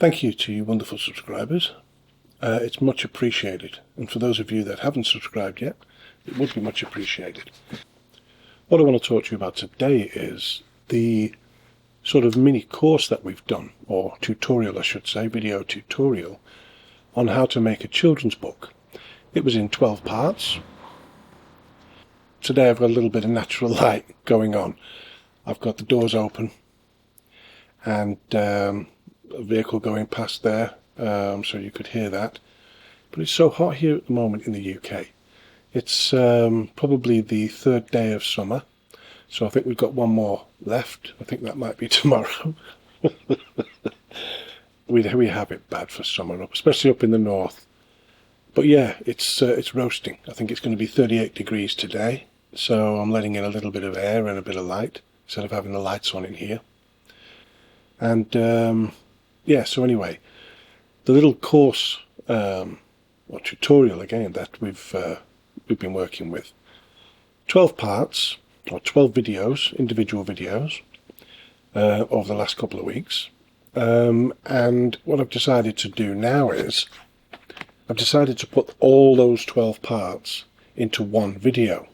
Thank you to you wonderful subscribers. It's much appreciated, and for those of you that haven't subscribed yet, it would be much appreciated. What I want to talk to you about today is the sort of mini course that we've done, or tutorial I should say, video tutorial, on how to make a children's book. It was in 12 parts. Today I've got a little bit of natural light going on. I've got the doors open and a vehicle going past there, so you could hear that. But it's so hot here at the moment in the UK. It's probably the third day of summer, so I think we've got one more left. I think that might be tomorrow. we have it bad for summer, especially up in the north. But yeah, it's roasting. I think it's going to be 38 degrees today, so I'm letting in a little bit of air and a bit of light instead of having the lights on in here. And yeah, so anyway, the little course or tutorial again that we've been working with, 12 parts or 12 videos, individual videos over the last couple of weeks. And what I've decided to do now is I've decided to put all those 12 parts into one video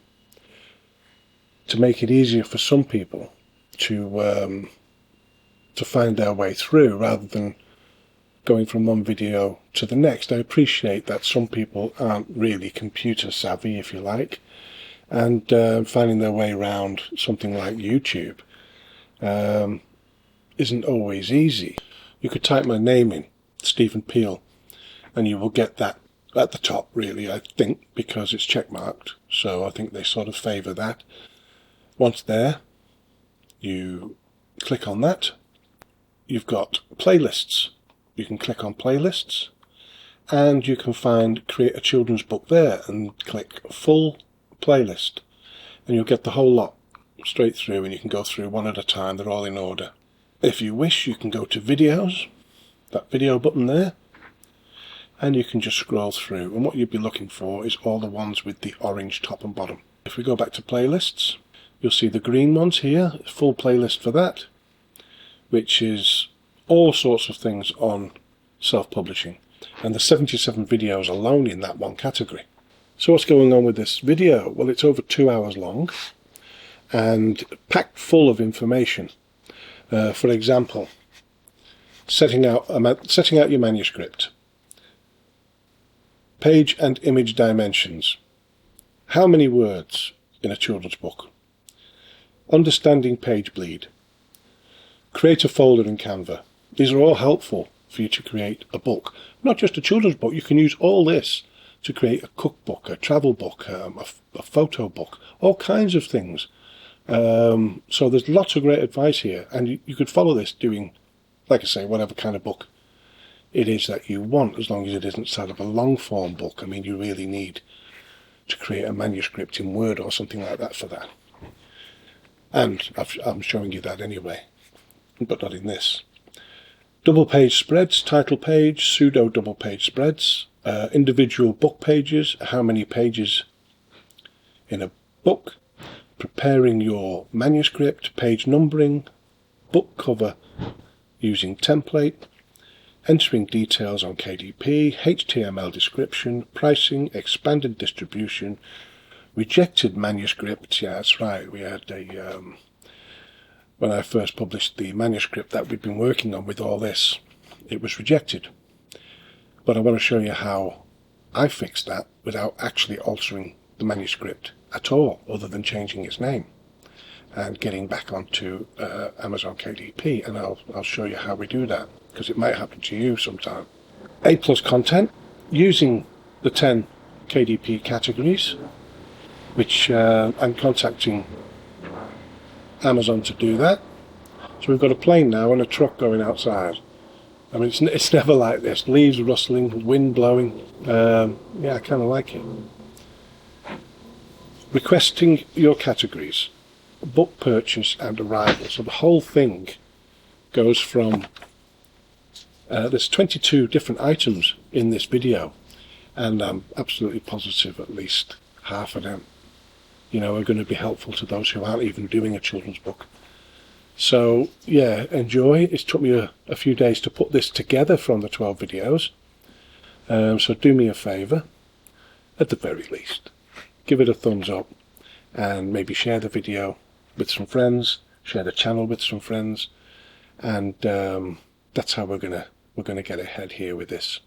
to make it easier for some people to find their way through rather than going from one video to the next. I appreciate that some people aren't really computer savvy, if you like, and finding their way around something like YouTube isn't always easy. You could type my name in, Stephen Peel, and you will get that at the top, really, I think, because it's checkmarked, so I think they sort of favour that. Once there, you click on that. You've got playlists. You can click on playlists and you can find create a children's book there and click full playlist and you'll get the whole lot straight through, and you can go through one at a time. They're all in order. If you wish, you can go to videos, that video button there, and you can just scroll through, and what you'd be looking for is all the ones with the orange top and bottom. If we go back to playlists, you'll see the green ones here, full playlist for that, which is all sorts of things on self-publishing, and there's 77 videos alone in that one category. So what's going on with this video? Well, it's over 2 hours long and packed full of information. For example, setting out your manuscript, page and image dimensions, how many words in a children's book, understanding page bleed, create a folder in Canva. These are all helpful for you to create a book. Not just a children's book, you can use all this to create a cookbook, a travel book, a photo book, all kinds of things. So there's lots of great advice here, and you could follow this doing, like I say, whatever kind of book it is that you want, as long as it isn't sort of a long form book. I mean, you really need to create a manuscript in Word or something like that for that. And I'm showing you that anyway, but not in this. Double page spreads, title page, pseudo double page spreads, individual book pages, how many pages in a book, preparing your manuscript, page numbering, book cover using template, entering details on KDP, HTML description, pricing, expanded distribution, rejected manuscript. Yeah, that's right, we had a when I first published the manuscript that we've been working on with all this, it was rejected. But I want to show you how I fixed that without actually altering the manuscript at all, other than changing its name and getting back onto Amazon KDP, and I'll show you how we do that, because it might happen to you sometime. A+ content, using the 10 KDP categories, which I'm contacting Amazon to do that. So we've got a plane now and a truck going outside. I mean, it's never like this. Leaves rustling, wind blowing. Yeah, I kind of like it. Requesting your categories, book purchase and arrival. So the whole thing goes from, there's 22 different items in this video, and I'm absolutely positive at least half of them, are going to be helpful to those who aren't even doing a children's book. So yeah, enjoy. It's took me a few days to put this together from the 12 videos. So do me a favour, at the very least, give it a thumbs up and maybe share the video with some friends, share the channel with some friends, and that's how we're gonna get ahead here with this.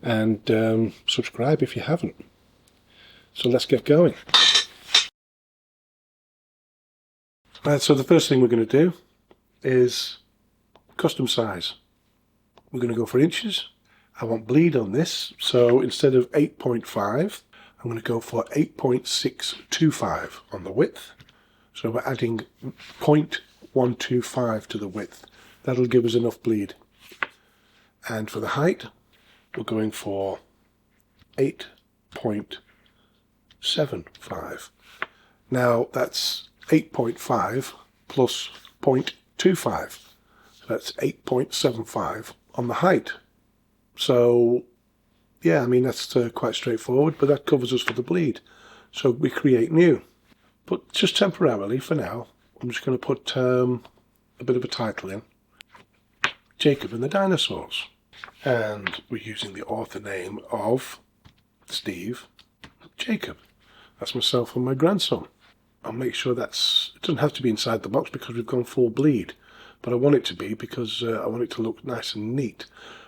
And subscribe if you haven't. So let's get going. Right, so the first thing we're going to do is custom size. We're going to go for inches. I want bleed on this, so instead of 8.5, I'm going to go for 8.625 on the width. So we're adding 0.125 to the width. That'll give us enough bleed. And for the height, we're going for 8.75. Now that's 8.5 plus 0.25. So that's 8.75 on the height. So yeah, I mean that's quite straightforward, but that covers us for the bleed. So we create new. But just temporarily for now, I'm just going to put a bit of a title in. Jacob and the Dinosaurs. And we're using the author name of Steve Jacob. That's myself and my grandson. I'll make sure it doesn't have to be inside the box because we've gone full bleed. But I want it to be because I want it to look nice and neat.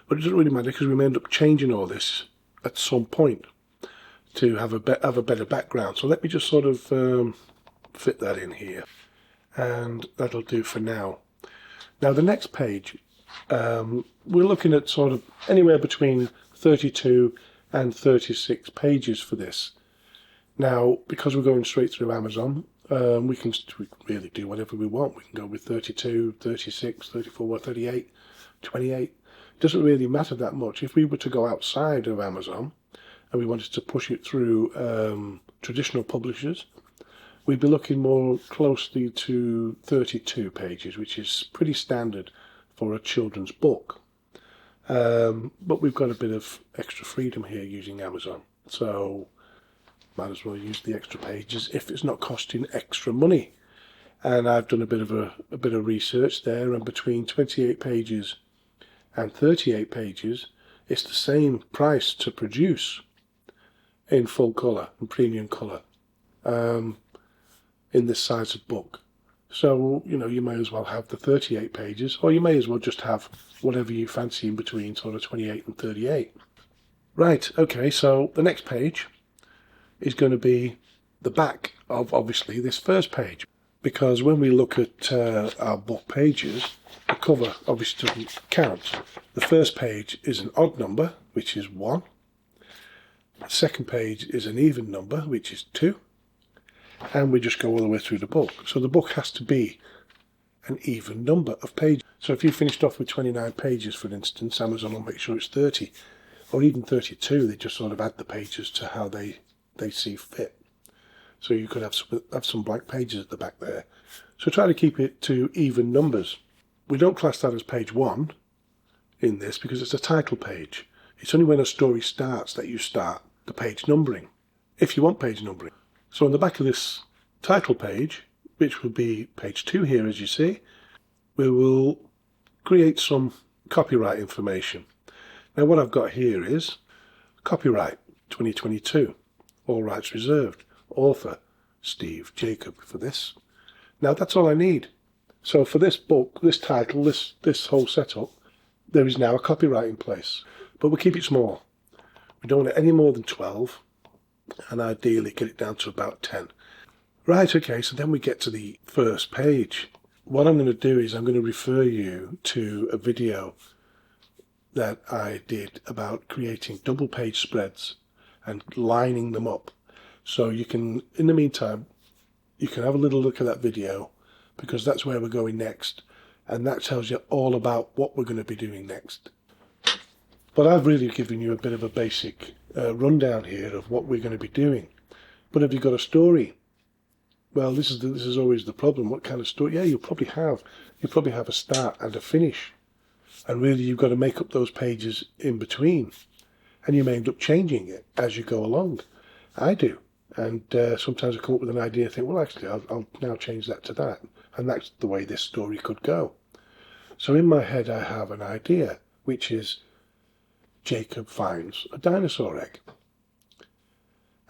But it doesn't really matter because we may end up changing all this at some point to have a better background. So let me just sort of fit that in here. And that'll do for now. Now the next page, we're looking at sort of anywhere between 32 and 36 pages for this. Now, because we're going straight through Amazon, we can really do whatever we want. We can go with 32, 36, 34, 38, 28. It doesn't really matter that much. If we were to go outside of Amazon and we wanted to push it through traditional publishers, we'd be looking more closely to 32 pages, which is pretty standard for a children's book. But we've got a bit of extra freedom here using Amazon. So might as well use the extra pages if it's not costing extra money. And I've done a bit of research there, and between 28 pages and 38 pages, it's the same price to produce in full colour and premium colour in this size of book. So, you know, you may as well have the 38 pages, or you may as well just have whatever you fancy in between sort of 28 and 38. Right, okay, so the next page is going to be the back of, obviously, this first page. Because when we look at our book pages, the cover obviously doesn't count. The first page is an odd number, which is 1. The second page is an even number, which is 2. And we just go all the way through the book. So the book has to be an even number of pages. So if you finished off with 29 pages, for instance, Amazon will make sure it's 30. Or even 32, they just sort of add the pages to how they see fit. So you could have some blank pages at the back there. So try to keep it to even numbers. We don't class that as page 1 in this because it's a title page. It's only when a story starts that you start the page numbering, if you want page numbering. So on the back of this title page, which will be page 2 here as you see, we will create some copyright information. Now what I've got here is copyright 2022. All rights reserved. Author, Steve Jacob for this. Now that's all I need. So for this book, this title, this whole setup, there is now a copyright in place. But we'll keep it small. We don't want it any more than 12, and ideally get it down to about 10. Right, okay, so then we get to the first page. What I'm going to do is I'm going to refer you to a video that I did about creating double-page spreads and lining them up. So you can, in the meantime, you can have a little look at that video because that's where we're going next. And that tells you all about what we're going to be doing next. But I've really given you a bit of a basic rundown here of what we're going to be doing. But have you got a story? Well, this is always the problem. What kind of story? Yeah, you'll probably have a start and a finish. And really you've got to make up those pages in between. And you may end up changing it as you go along. I do. And sometimes I come up with an idea and think, well, actually, I'll now change that to that. and that's the way this story could go. So in my head I have an idea, which is Jacob finds a dinosaur egg,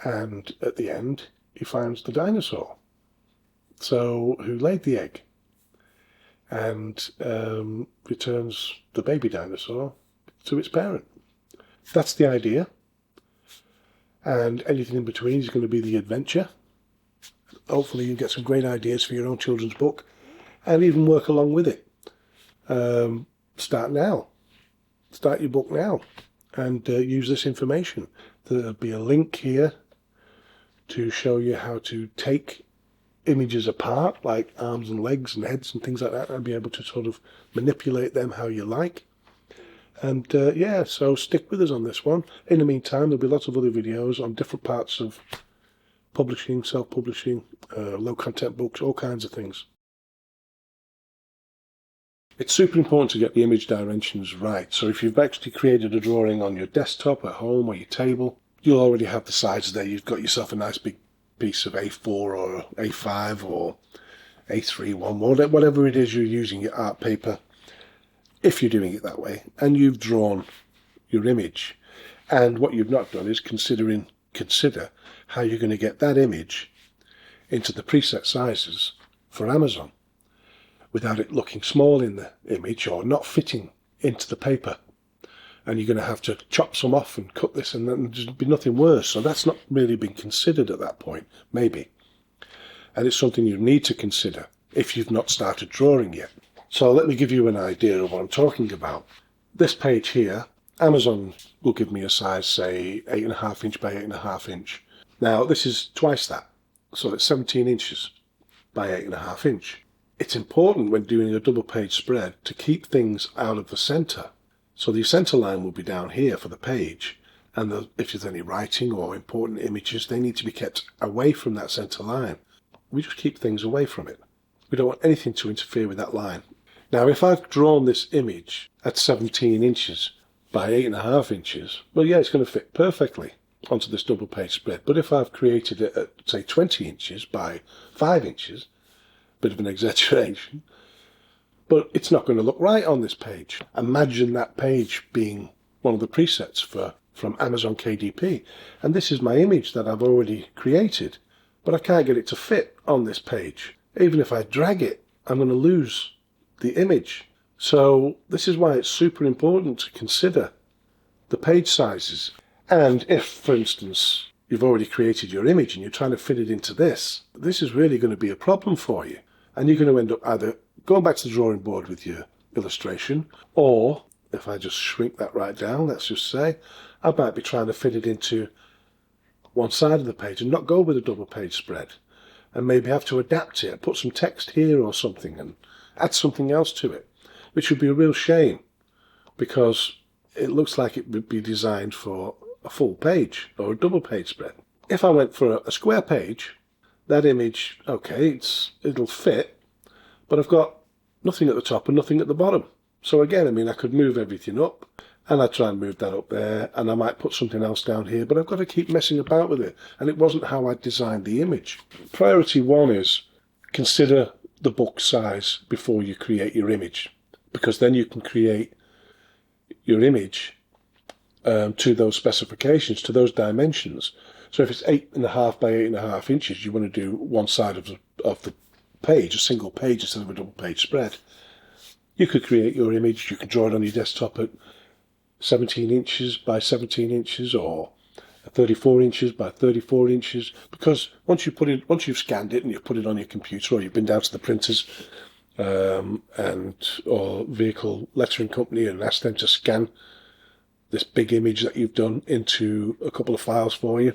and at the end he finds the dinosaur. So who laid the egg? And returns the baby dinosaur to its parent. That's the idea. And anything in between is going to be the adventure. Hopefully you get some great ideas for your own children's book and even work along with it. Start now. Start your book now and use this information. There'll be a link here to show you how to take images apart, like arms and legs and heads and things like that, and be able to sort of manipulate them how you like. And yeah, so stick with us on this one. In the meantime, there'll be lots of other videos on different parts of publishing, self-publishing, low content books, all kinds of things. It's super important to get the image dimensions right. So if you've actually created a drawing on your desktop at home or your table, you'll already have the sizes there. You've got yourself a nice big piece of A4 or A5 or A3, whatever it is you're using, your art paper, if you're doing it that way, and you've drawn your image. And what you've not done is consider how you're going to get that image into the preset sizes for Amazon without it looking small in the image or not fitting into the paper. And you're going to have to chop some off and cut this, and then there'd be nothing worse. So that's not really been considered at that point, maybe. And it's something you need to consider if you've not started drawing yet. So let me give you an idea of what I'm talking about. This page here, Amazon will give me a size, say, 8.5 inch by 8.5 inch. Now, this is twice that. So it's 17 inches by 8.5 inch. It's important when doing a double page spread to keep things out of the center. So the center line will be down here for the page, and if there's any writing or important images, they need to be kept away from that center line. We just keep things away from it. We don't want anything to interfere with that line. Now, if I've drawn this image at 17 inches by 8.5 inches, well, yeah, it's going to fit perfectly onto this double page spread. But if I've created it at, say, 20 inches by 5 inches, bit of an exaggeration, but it's not going to look right on this page. Imagine that page being one of the presets from Amazon KDP. And this is my image that I've already created, but I can't get it to fit on this page. Even if I drag it, I'm going to lose the image. So this is why it's super important to consider the page sizes. And if, for instance, you've already created your image and you're trying to fit it into this is really going to be a problem for you. And you're going to end up either going back to the drawing board with your illustration, or if I just shrink that right down, let's just say, I might be trying to fit it into one side of the page and not go with a double page spread, and maybe have to adapt it, put some text here or something and add something else to it, which would be a real shame because it looks like it would be designed for a full page or a double page spread. If I went for a square page, that image, okay, it'll fit, but I've got nothing at the top and nothing at the bottom. So again, I mean, I could move everything up, and I'd try and move that up there, and I might put something else down here, but I've got to keep messing about with it. And it wasn't how I designed the image. Priority one is consider the book size before you create your image, because then you can create your image to those specifications, to those dimensions. So if it's 8.5 by 8.5 inches, you want to do one side of the page, a single page instead of a double page spread. You could create your image, you can draw it on your desktop at 17 inches by 17 inches or 34 inches by 34 inches, because once you've scanned it and you've put it on your computer, or you've been down to the printers or vehicle lettering company and asked them to scan this big image that you've done into a couple of files for you,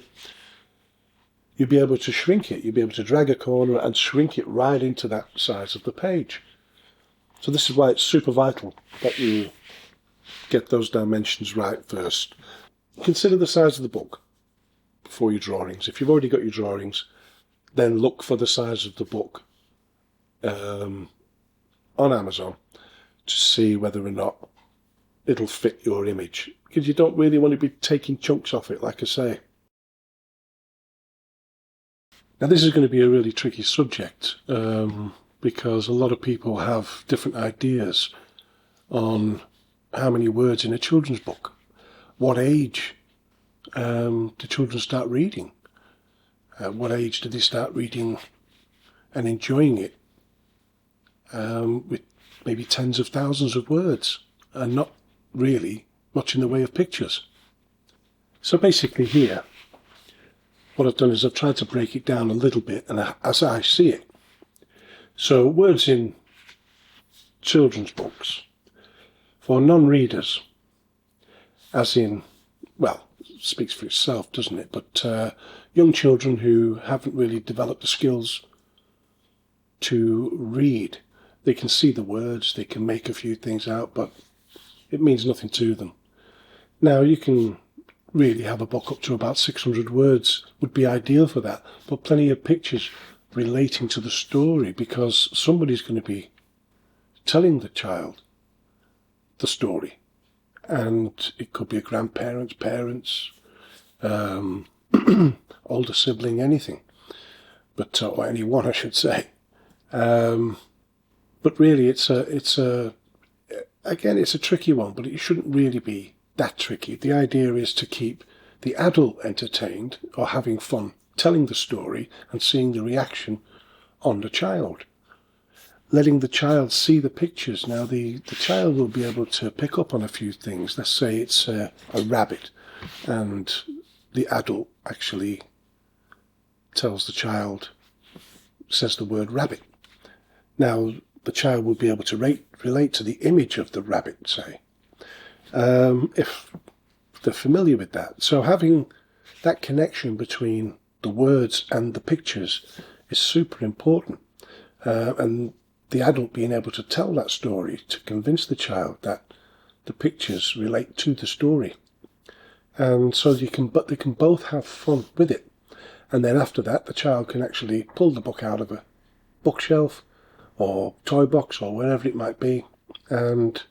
you'll be able to shrink it. You'll be able to drag a corner and shrink it right into that size of the page. So this is why it's super vital that you get those dimensions right first. Consider the size of the book before your drawings. If you've already got your drawings, then look for the size of the book on Amazon to see whether or not it'll fit your image, because you don't really want to be taking chunks off it, like I say. Now this is going to be a really tricky subject. because a lot of people have different ideas on how many words in a children's book. What age do children start reading? What age do they start reading and enjoying it with maybe tens of thousands of words and not really much in the way of pictures? So basically here, what I've done is I've tried to break it down a little bit and as I see it. So words in children's books for non-readers, as in, well, it speaks for itself, doesn't it? But young children who haven't really developed the skills to read, they can see the words, they can make a few things out, but it means nothing to them. Now, you can really have a book up to about 600 words, would be ideal for that, but plenty of pictures relating to the story, because somebody's going to be telling the child the story. And it could be a grandparent, parents, older sibling, anything. But or anyone, I should say. But really, it's a tricky one, but it shouldn't really be that tricky. The idea is to keep the adult entertained or having fun telling the story and seeing the reaction on the child. Letting the child see the pictures. Now, the child will be able to pick up on a few things. Let's say it's a rabbit, and the adult actually tells the child, says the word rabbit. Now, the child will be able to relate to the image of the rabbit, say, if they're familiar with that. So having that connection between the words and the pictures is super important. And the adult being able to tell that story to convince the child that the pictures relate to the story. And so they can both have fun with it. And then after that, the child can actually pull the book out of a bookshelf or toy box or wherever it might be and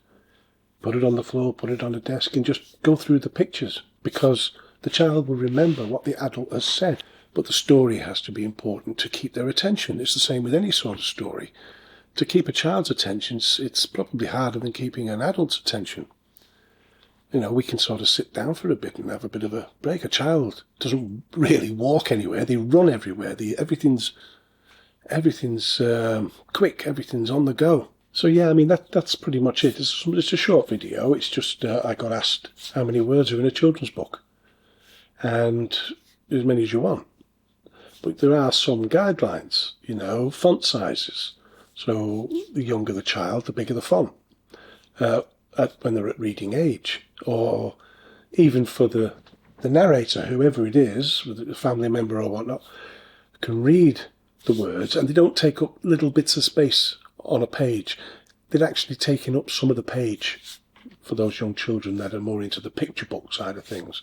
put it on the floor, put it on the desk and just go through the pictures, because the child will remember what the adult has said. But the story has to be important to keep their attention. It's the same with any sort of story. To keep a child's attention, it's probably harder than keeping an adult's attention. You know, we can sort of sit down for a bit and have a bit of a break. A child doesn't really walk anywhere. They run everywhere. Everything's quick. Everything's on the go. So yeah, I mean, that's pretty much it. It's a short video. It's just I got asked how many words are in a children's book. And as many as you want. But there are some guidelines, you know, font sizes. So the younger the child, the bigger the font when they're at reading age. Or even for the narrator, whoever it is, a family member or whatnot, can read the words and they don't take up little bits of space on a page. They're actually taking up some of the page for those young children that are more into the picture book side of things.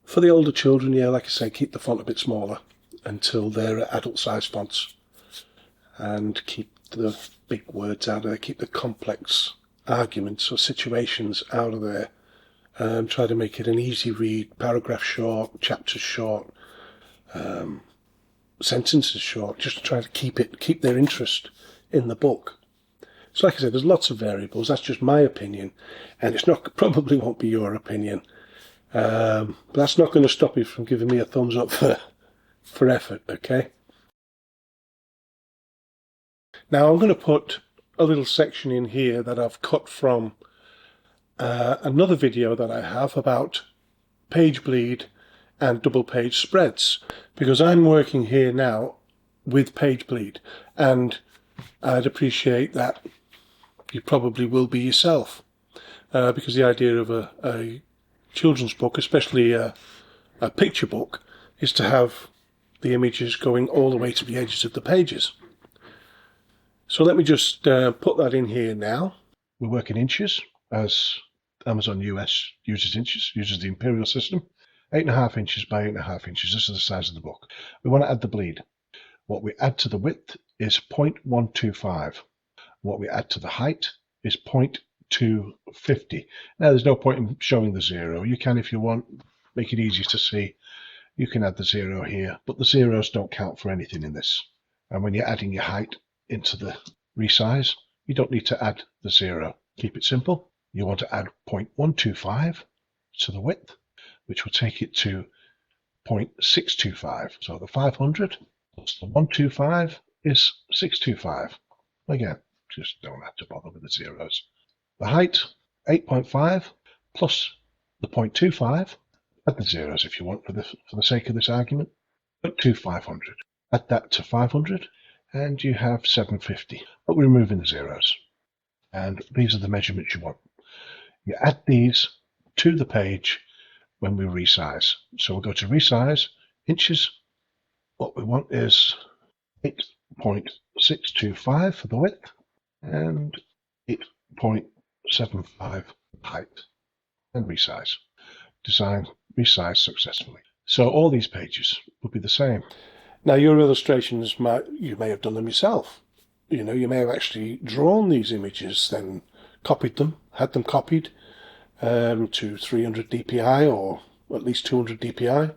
For the older children, yeah, like I say, keep the font a bit smaller until they're adult-sized fonts and keep the big words out of there, keep the complex arguments or situations out of there. Try to make it an easy read, paragraph short, chapters short, sentences short, just to try to keep their interest in the book. So like I said, there's lots of variables. That's just my opinion, and probably won't be your opinion. But that's not going to stop you from giving me a thumbs up for effort, okay? Now I'm going to put a little section in here that I've cut from another video that I have about page bleed and double page spreads, because I'm working here now with page bleed, and I'd appreciate that you probably will be yourself, because the idea of a children's book, especially a picture book, is to have the images going all the way to the edges of the pages. So let me just put that in here now. We work in inches, as Amazon US uses inches, uses the imperial system. 8.5 inches by 8.5 inches. This is the size of the book. We want to add the bleed. What we add to the width is 0.125. What we add to the height is 0.250. Now, there's no point in showing the 0. You can, if you want, make it easy to see. You can add the 0 here, but the zeros don't count for anything in this. And when you're adding your height into the resize, you don't need to add the 0. Keep it simple. You want to add 0.125 to the width, which will take it to 0.625. So the 500 plus the 125 is 625. Again, just don't have to bother with the zeros. The height, 8.5 plus the 0.25. Add the zeros if you want for the sake of this argument. Put to 500. Add that to 500 and you have 750. But we're removing the zeros. And these are the measurements you want. You add these to the page when we resize. So we'll go to resize, inches. What we want is 8.625 for the width and 8.75 height. And resize. Design, resize successfully. So all these pages will be the same. Now your illustrations, you may have done them yourself. You know, you may have actually drawn these images, then copied them, had them copied to 300 dpi or at least 200 dpi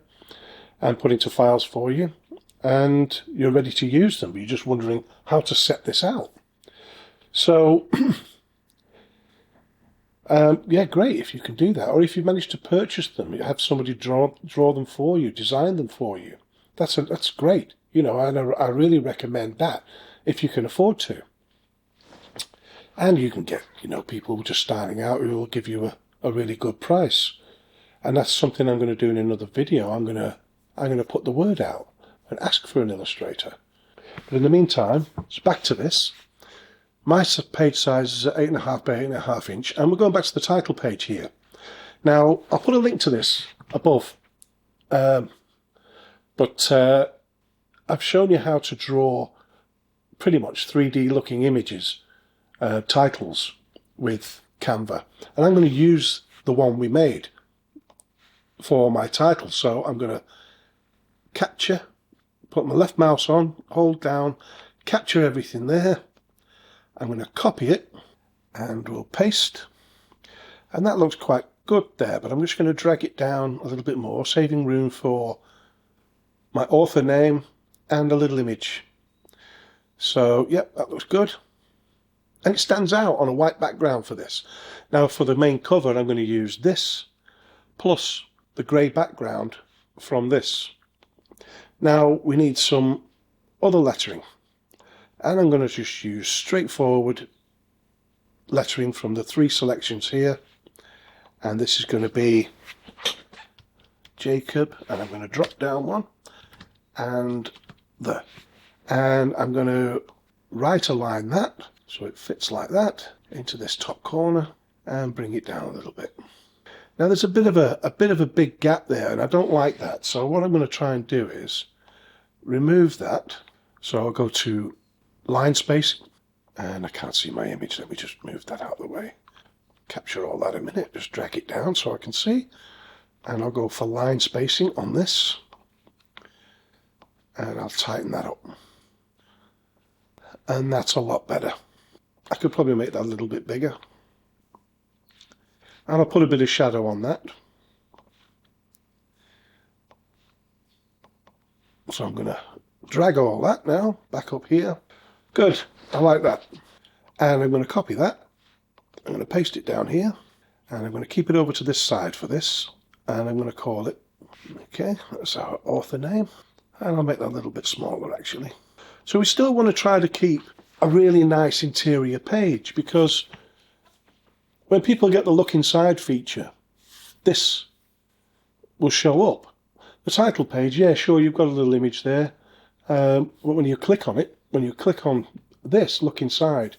and put into files for you. And you're ready to use them. You're just wondering how to set this out. So, yeah, great if you can do that. Or if you manage to purchase them, you have somebody draw them for you, design them for you. That's great. You know, I really recommend that if you can afford to. And you can get, you know, people just starting out who will give you a really good price. And that's something I'm going to do in another video. I'm going to put the word out and ask for an illustrator. But in the meantime, it's back to this. My page size is at 8.5 by 8.5 inch, and we're going back to the title page here. Now, I'll put a link to this above, but I've shown you how to draw pretty much 3D looking images, titles with Canva, and I'm going to use the one we made for my title. So I'm going to capture, put my left mouse on, hold down, capture everything there. I'm going to copy it and we'll paste, and that looks quite good there, but I'm just going to drag it down a little bit more, saving room for my author name and a little image. So yep, that looks good, and it stands out on a white background for this. Now for the main cover, I'm going to use this plus the grey background from this. Now we need some other lettering, and I'm going to just use straightforward lettering from the 3 selections here, and this is going to be Jacob, and I'm going to drop down one and I'm going to right align that so it fits like that into this top corner and bring it down a little bit. Now there's a bit of a big gap there, and I don't like that, so what I'm going to try and do is remove that. So I'll go to line spacing, and I can't see my image. Let me just move that out of the way. Capture all that in a minute. Just drag it down so I can see. And I'll go for line spacing on this. And I'll tighten that up. And that's a lot better. I could probably make that a little bit bigger. And I'll put a bit of shadow on that. So I'm going to drag all that now back up here. Good, I like that. And I'm going to copy that. I'm going to paste it down here, and I'm going to keep it over to this side for this, and I'm going to call it, okay, that's our author name, and I'll make that a little bit smaller actually. So we still want to try to keep a really nice interior page, because when people get the look inside feature, this will show up. The title page, yeah, sure, you've got a little image there, but when you click on it, when you click on this, look inside,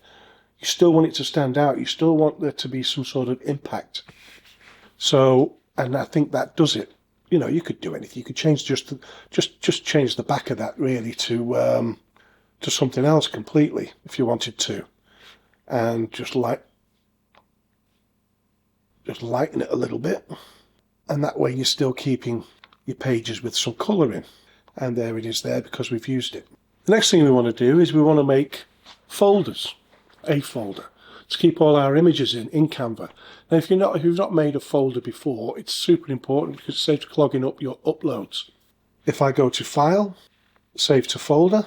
you still want it to stand out. You still want there to be some sort of impact. So, and I think that does it. You know, you could do anything. You could change just change the back of that really to something else completely if you wanted to, and just lighten it a little bit, and that way you're still keeping your pages with some colour in. And there it is there because we've used it. The next thing we want to do is we want to make folders, a folder, to keep all our images in Canva. Now if you've not made a folder before, it's super important because it saves clogging up your uploads. If I go to File, Save to Folder,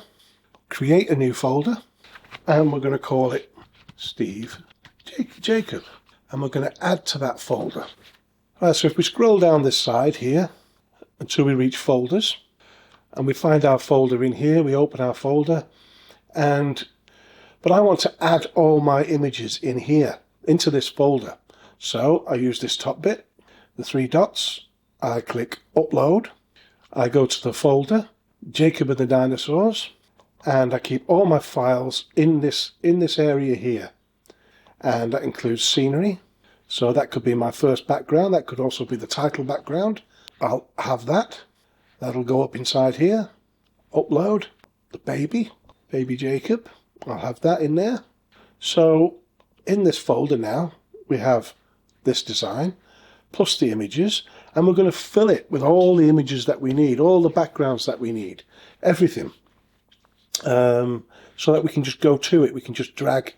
create a new folder, and we're going to call it Steve Jacob, and we're going to add to that folder. Right, so if we scroll down this side here until we reach folders, and we find our folder in here, we open our folder, but I want to add all my images in here, into this folder. So I use this top bit, the 3 dots, I click upload, I go to the folder, Jacob and the Dinosaurs, and I keep all my files in this area here. And that includes scenery. So that could be my first background, that could also be the title background. I'll have that. That'll go up inside here. Upload, the baby Jacob. I'll have that in there. So in this folder now, we have this design, plus the images, and we're going to fill it with all the images that we need, all the backgrounds that we need, everything. So that we can just go to it, we can just drag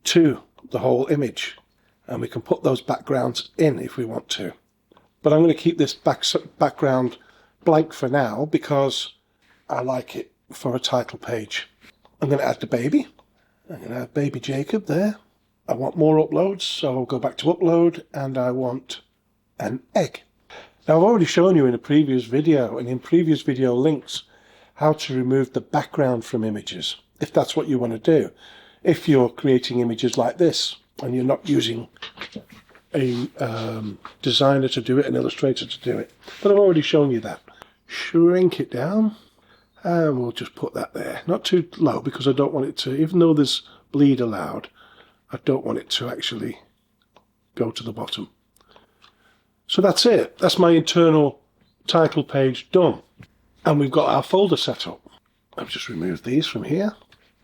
to the whole image, and we can put those backgrounds in if we want to. But I'm going to keep this background blank for now because I like it for a title page. I'm going to add the baby. I'm going to add baby Jacob there. I want more uploads, so I'll go back to upload, and I want an egg. Now I've already shown you in a previous video, and in previous video links, how to remove the background from images, if that's what you want to do. If you're creating images like this, and you're not using a designer to do it, an illustrator to do it. But I've already shown you that. Shrink it down, and we'll just put that there. Not too low, because I don't want it to, even though there's bleed allowed, I don't want it to actually go to the bottom. So that's it. That's my internal title page done. And we've got our folder set up. I've just removed these from here.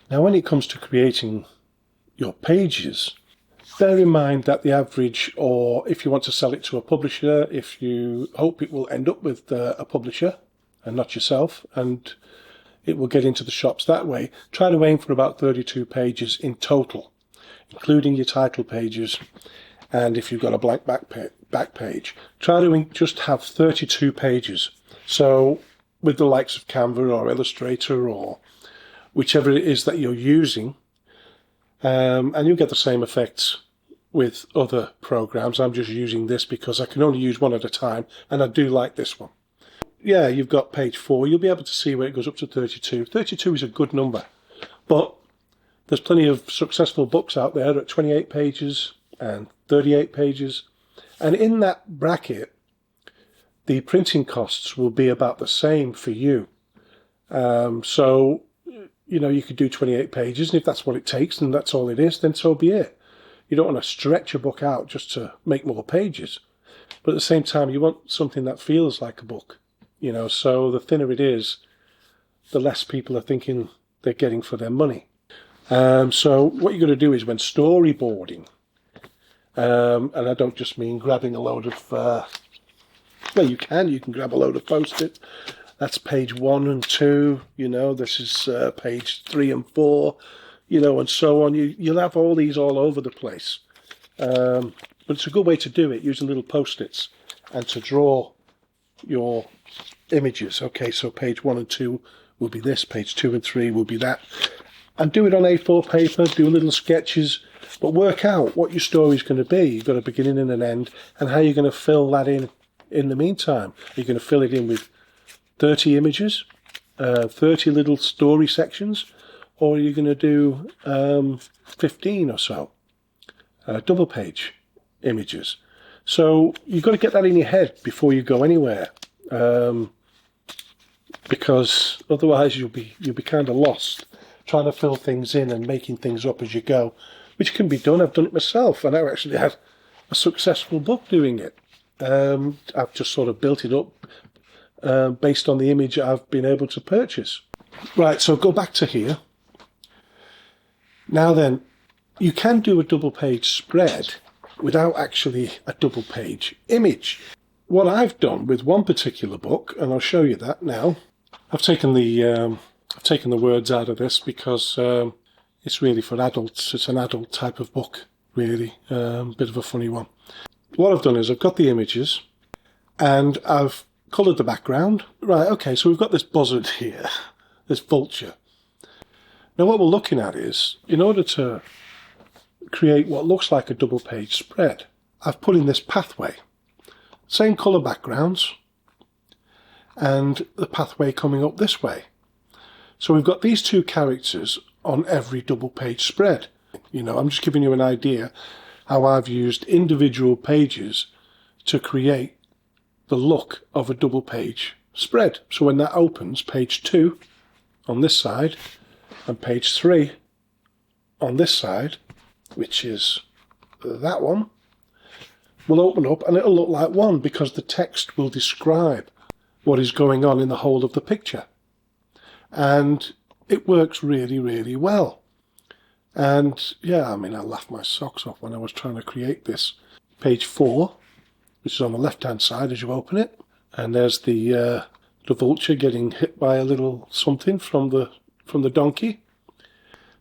Now when it comes to creating your pages, bear in mind that the average, or if you want to sell it to a publisher, if you hope it will end up with a publisher and not yourself, and it will get into the shops that way, try to aim for about 32 pages in total, including your title pages. And if you've got a blank back page, try to just have 32 pages. So with the likes of Canva or Illustrator or whichever it is that you're using, and you'll get the same effects with other programs. I'm just using this because I can only use one at a time, and I do like this one. Yeah, you've got page 4. You'll be able to see where it goes up to 32. 32 is a good number, but there's plenty of successful books out there at 28 pages and 38 pages. And in that bracket, the printing costs will be about the same for you. So, you know, you could do 28 pages, and if that's what it takes, and that's all it is, then so be it. You don't want to stretch a book out just to make more pages. But at the same time, you want something that feels like a book. You know, so the thinner it is, the less people are thinking they're getting for their money. So what you're going to do is when storyboarding, and I don't just mean grabbing a load of, well, you can grab a load of Post-it. That's page 1 and 2, you know, this is page 3 and 4, you know, and so on. You'll have all these all over the place. But it's a good way to do it, using little Post-its and to draw your images. Okay, so page 1 and 2 will be this, page 2 and 3 will be that. And do it on A4 paper, do little sketches, but work out what your story is going to be. You've got a beginning and an end, and how you're going to fill that in the meantime. You're going to fill it in with 30 images, 30 little story sections, or you're going to do 15 or so double page images. So you've got to get that in your head before you go anywhere, because otherwise you'll be kind of lost trying to fill things in and making things up as you go, which can be done. I've done it myself, and I actually had a successful book doing it. I've just sort of built it up based on the image I've been able to purchase. Right, so go back to here. Now then, you can do a double page spread without actually a double page image. What I've done with one particular book, and I'll show you that now, I've taken the words out of this because it's really for adults. It's an adult type of book, really, bit of a funny one. What I've done is I've got the images and I've coloured the background. Right, okay, so we've got this buzzard here, this vulture. Now what we're looking at is, in order to create what looks like a double page spread, I've put in this pathway. Same colour backgrounds, and the pathway coming up this way. So we've got these two characters on every double page spread. You know, I'm just giving you an idea how I've used individual pages to create the look of a double page spread. So when that opens, page 2 on this side and page 3 on this side, which is that one, will open up and it'll look like one, because the text will describe what is going on in the whole of the picture. And it works really, really well. And yeah, I mean, I laughed my socks off when I was trying to create this. Page 4, which is on the left hand side as you open it, and there's the vulture getting hit by a little something from the donkey.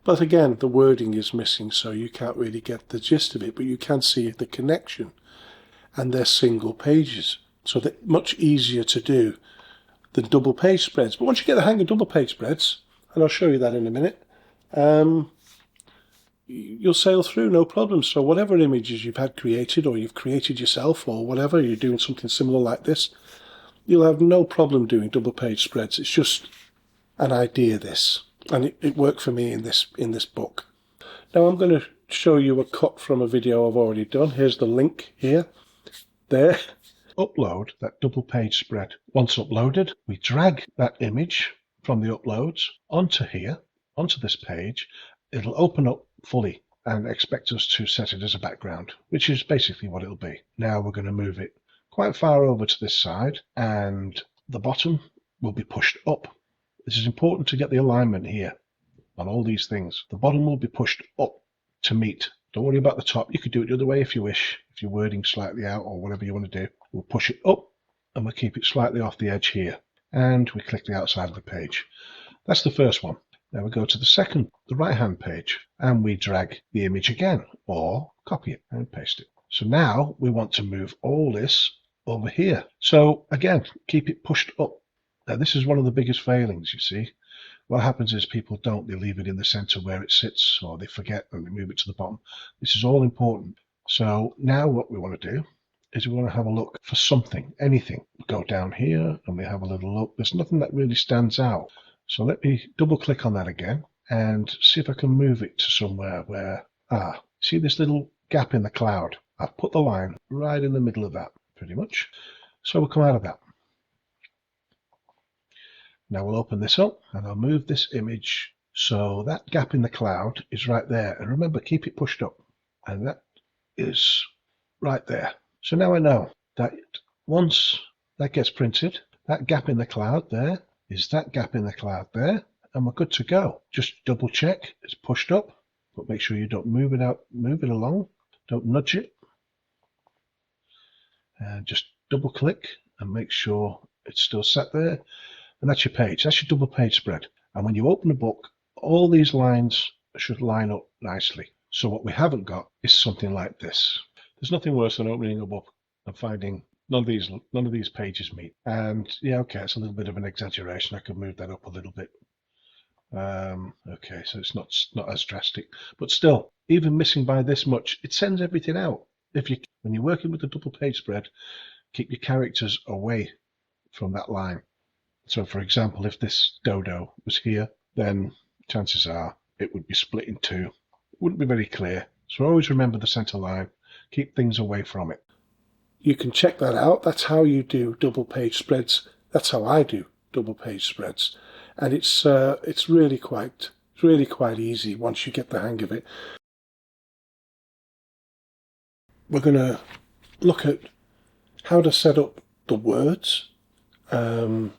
But again, the wording is missing, so you can't really get the gist of it, but you can see the connection. And they're single pages, so they're much easier to do than double page spreads. But once you get the hang of double page spreads, and I'll show you that in a minute, you'll sail through no problem. So whatever images you've had created, or you've created yourself, or whatever, you're doing something similar like this, you'll have no problem doing double page spreads. It's just an idea, this, and it worked for me in this book. Now I'm going to show you a cut from a video I've already done. Here's the link here. There. Upload that double page spread. Once uploaded, we drag that image from the uploads onto here, onto this page. It'll open up fully and expect us to set it as a background, which is basically what it'll be. Now we're going to move it quite far over to this side, and the bottom will be pushed up. This is important to get the alignment here on all these things. The bottom will be pushed up to meet. Don't worry about the top. You could do it the other way if you wish, if you're wording slightly out or whatever you want to do. We'll push it up and we'll keep it slightly off the edge here. And we click the outside of the page. That's the first one. Now we go to the second, the right hand page, and we drag the image again, or copy it and paste it. So now we want to move all this over here. So again, keep it pushed up. Now this is one of the biggest failings, you see. What happens is people don't, they leave it in the center where it sits, or they forget and they move it to the bottom. This is all important. So now what we want to do is we want to have a look for something, anything. We go down here and we have a little look. There's nothing that really stands out. So let me double click on that again and see if I can move it to somewhere where, see this little gap in the cloud? I've put the line right in the middle of that, pretty much. So we'll come out of that. Now we'll open this up and I'll move this image so that gap in the cloud is right there. And remember, keep it pushed up. And that is right there. So now I know that once that gets printed, that gap in the cloud there is that gap in the cloud there, and we're good to go. Just double check it's pushed up, but make sure you don't move it out, move it along, don't nudge it. And just double click and make sure it's still set there. And that's your page. That's your double page spread. And when you open a book, all these lines should line up nicely. So what we haven't got is something like this. There's nothing worse than opening a book and finding none of these pages meet. And yeah, okay, it's a little bit of an exaggeration. I could move that up a little bit. Okay, so it's not as drastic, but still, even missing by this much, it sends everything out. When you're working with a double page spread, keep your characters away from that line. So for example, if this dodo was here, then chances are it would be split in two. It wouldn't be very clear. So always remember the center line. Keep things away from it. You can check that out. That's how you do double page spreads. That's how I do double page spreads. And it's really quite easy once you get the hang of it. We're going to look at how to set up the words in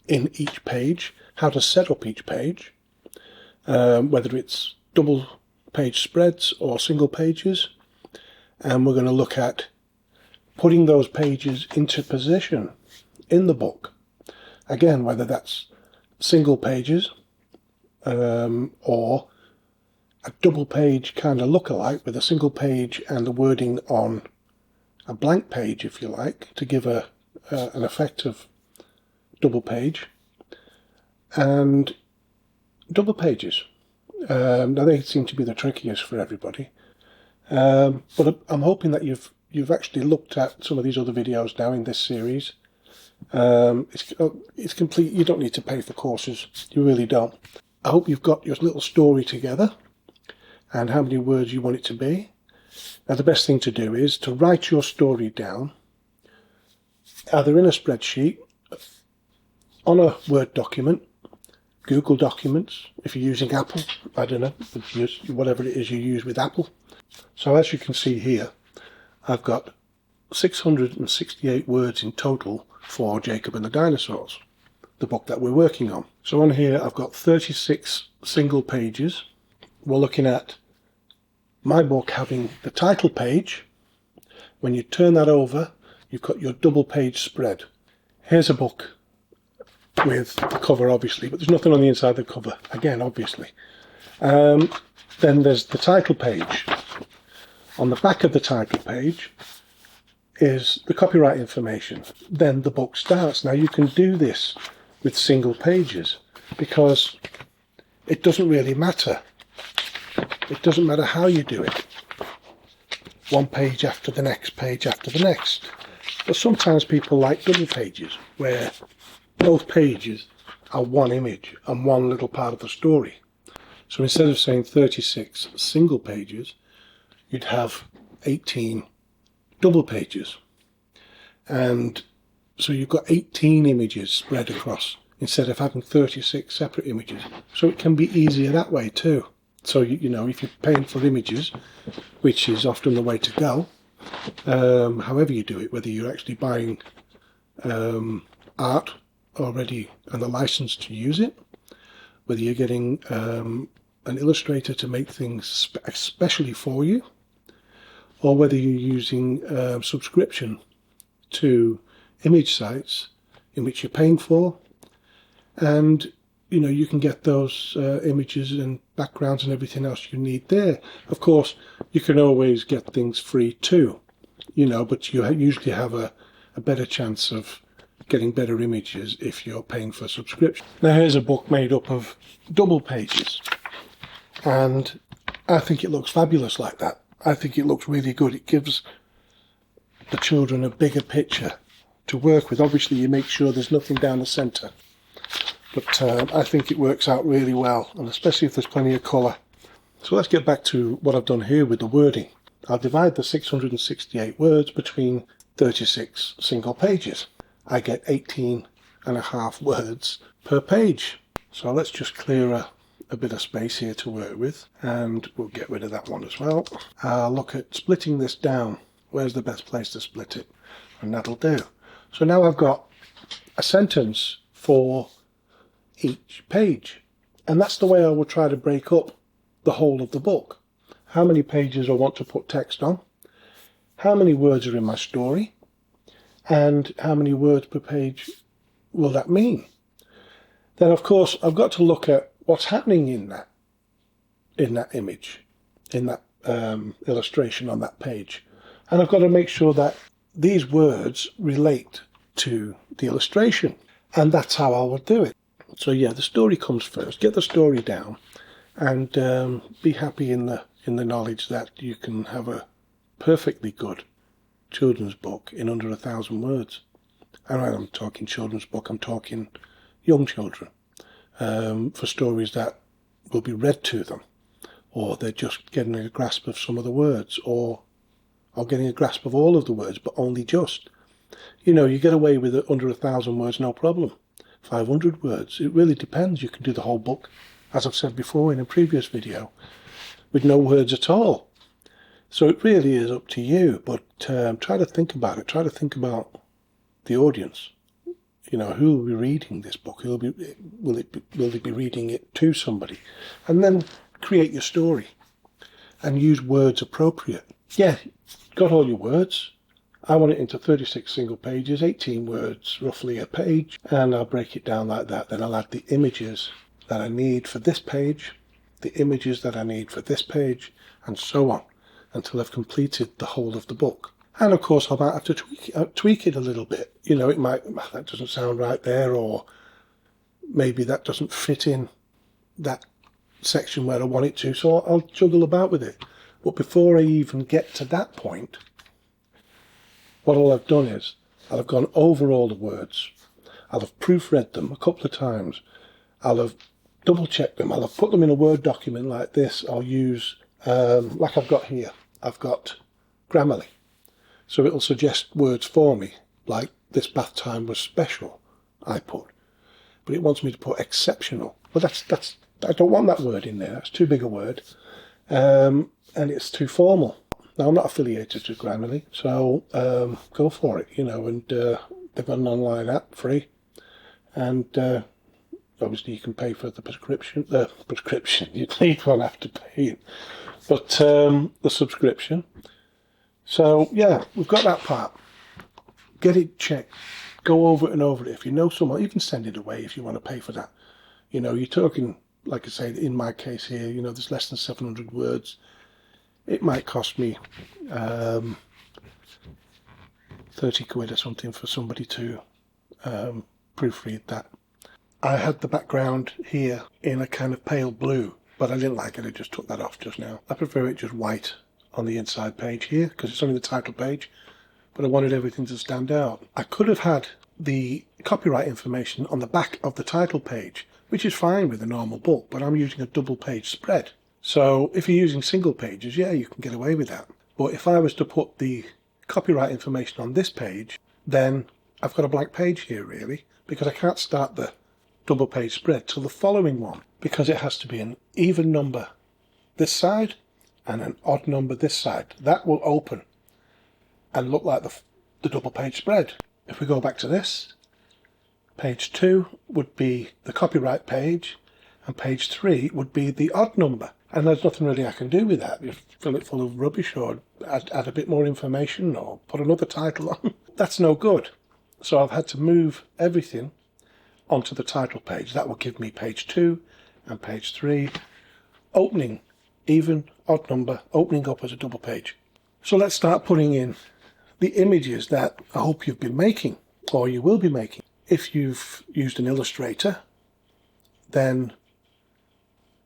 each page, how to set up each page, whether it's double page spreads or single pages. And we're going to look at putting those pages into position in the book. Again, whether that's single pages or a double page kind of look-alike with a single page and the wording on a blank page, if you like, to give an effect of double page. And double pages. Now they seem to be the trickiest for everybody, but I'm hoping that you've actually looked at some of these other videos now in this series. It's complete. You don't need to pay for courses. You really don't. I hope you've got your little story together and how many words you want it to be. Now the best thing to do is to write your story down, either in a spreadsheet, on a Word document, Google Documents, if you're using Apple, I don't know, whatever it is you use with Apple. So as you can see here, I've got 668 words in total for Jacob and the Dinosaurs, the book that we're working on. So on here I've got 36 single pages. We're looking at my book having the title page. When you turn that over, you've got your double page spread. Here's a book with the cover, obviously, but there's nothing on the inside of the cover, again, obviously. Then there's the title page. On the back of the title page is the copyright information. Then the book starts. Now you can do this with single pages because it doesn't really matter. It doesn't matter how you do it. One page after the next, page after the next. But sometimes people like double pages where both pages are one image and one little part of the story. So instead of saying 36 single pages, you'd have 18 double pages. And so you've got 18 images spread across instead of having 36 separate images. So it can be easier that way too. So, you know, if you're paying for images, which is often the way to go, however you do it, whether you're actually buying art already and a license to use it, whether you're getting an illustrator to make things especially for you, or whether you're using subscription to image sites in which you're paying for, and you know, you can get those images and backgrounds and everything else you need there. Of course, you can always get things free too, you know, but you usually have a better chance of getting better images if you're paying for subscription. Now here's a book made up of double pages, and I think it looks fabulous like that. I think it looks really good. It gives the children a bigger picture to work with. Obviously you make sure there's nothing down the centre, but I think it works out really well, and especially if there's plenty of colour. So let's get back to what I've done here with the wording. I'll divide the 668 words between 36 single pages. I get 18.5 words per page. So let's just clear a bit of space here to work with, and we'll get rid of that one as well. I'll look at splitting this down. Where's the best place to split it? And that'll do. So now I've got a sentence for each page, and that's the way I will try to break up the whole of the book. How many pages I want to put text on, how many words are in my story, and how many words per page will that mean? Then of course I've got to look at what's happening in that image, in that illustration on that page, and I've got to make sure that these words relate to the illustration, and that's how I would do it. So yeah, the story comes first. Get the story down, and be happy in the knowledge that you can have a perfectly good children's book in under 1,000 words. And when I'm talking children's book, I'm talking young children, for stories that will be read to them, or they're just getting a grasp of some of the words, or getting a grasp of all of the words, but only just. You know, you get away with it under 1,000 words, no problem. 500 words, it really depends. You can do the whole book, as I've said before in a previous video, with no words at all. So it really is up to you, but try to think about it. Try to think about the audience. You know, who will be reading this book? Will they be reading it to somebody? And then create your story and use words appropriate. Yeah, got all your words. I want it into 36 single pages, 18 words roughly a page, and I'll break it down like that. Then I'll add the images that I need for this page, the images that I need for this page, and so on, until I've completed the whole of the book. And of course I might have to tweak it a little bit. You know, it might, that doesn't sound right there, or maybe that doesn't fit in that section where I want it to, so I'll juggle about with it. But before I even get to that point, what I'll have done is I'll have gone over all the words. I'll have proofread them a couple of times. I'll have double checked them. I'll have put them in a Word document like this. I'll use, like I've got here, I've got Grammarly. So it'll suggest words for me, like this bath time was special, I put. But it wants me to put exceptional. Well, I don't want that word in there. That's too big a word. And it's too formal. Now, I'm not affiliated to Grammarly, so go for it, you know, and they've got an online app, free. And obviously you can pay for the prescription. You won't have to pay it. But the subscription. So, yeah, we've got that part. Get it checked. Go over it and over it. If you know someone, you can send it away if you want to pay for that. You know, you're talking, like I say, in my case here, you know, there's less than 700 words. It might cost me 30 quid or something for somebody to proofread that. I had the background here in a kind of pale blue, but I didn't like it. I just took that off just now. I prefer it just white on the inside page here because it's only the title page, but I wanted everything to stand out. I could have had the copyright information on the back of the title page, which is fine with a normal book, but I'm using a double page spread. So if you're using single pages, yeah, you can get away with that. But if I was to put the copyright information on this page, then I've got a blank page here really, because I can't start the double page spread till the following one, because it has to be an even number this side and an odd number this side. That will open and look like the double page spread. If we go back to this, page 2 would be the copyright page, and page 3 would be the odd number. And there's nothing really I can do with that. You fill it full of rubbish or add a bit more information or put another title on. That's no good. So I've had to move everything onto the title page. That will give me page 2 and page 3 opening, even, odd number, opening up as a double page. So let's start putting in the images that I hope you've been making, or you will be making. If you've used an illustrator, then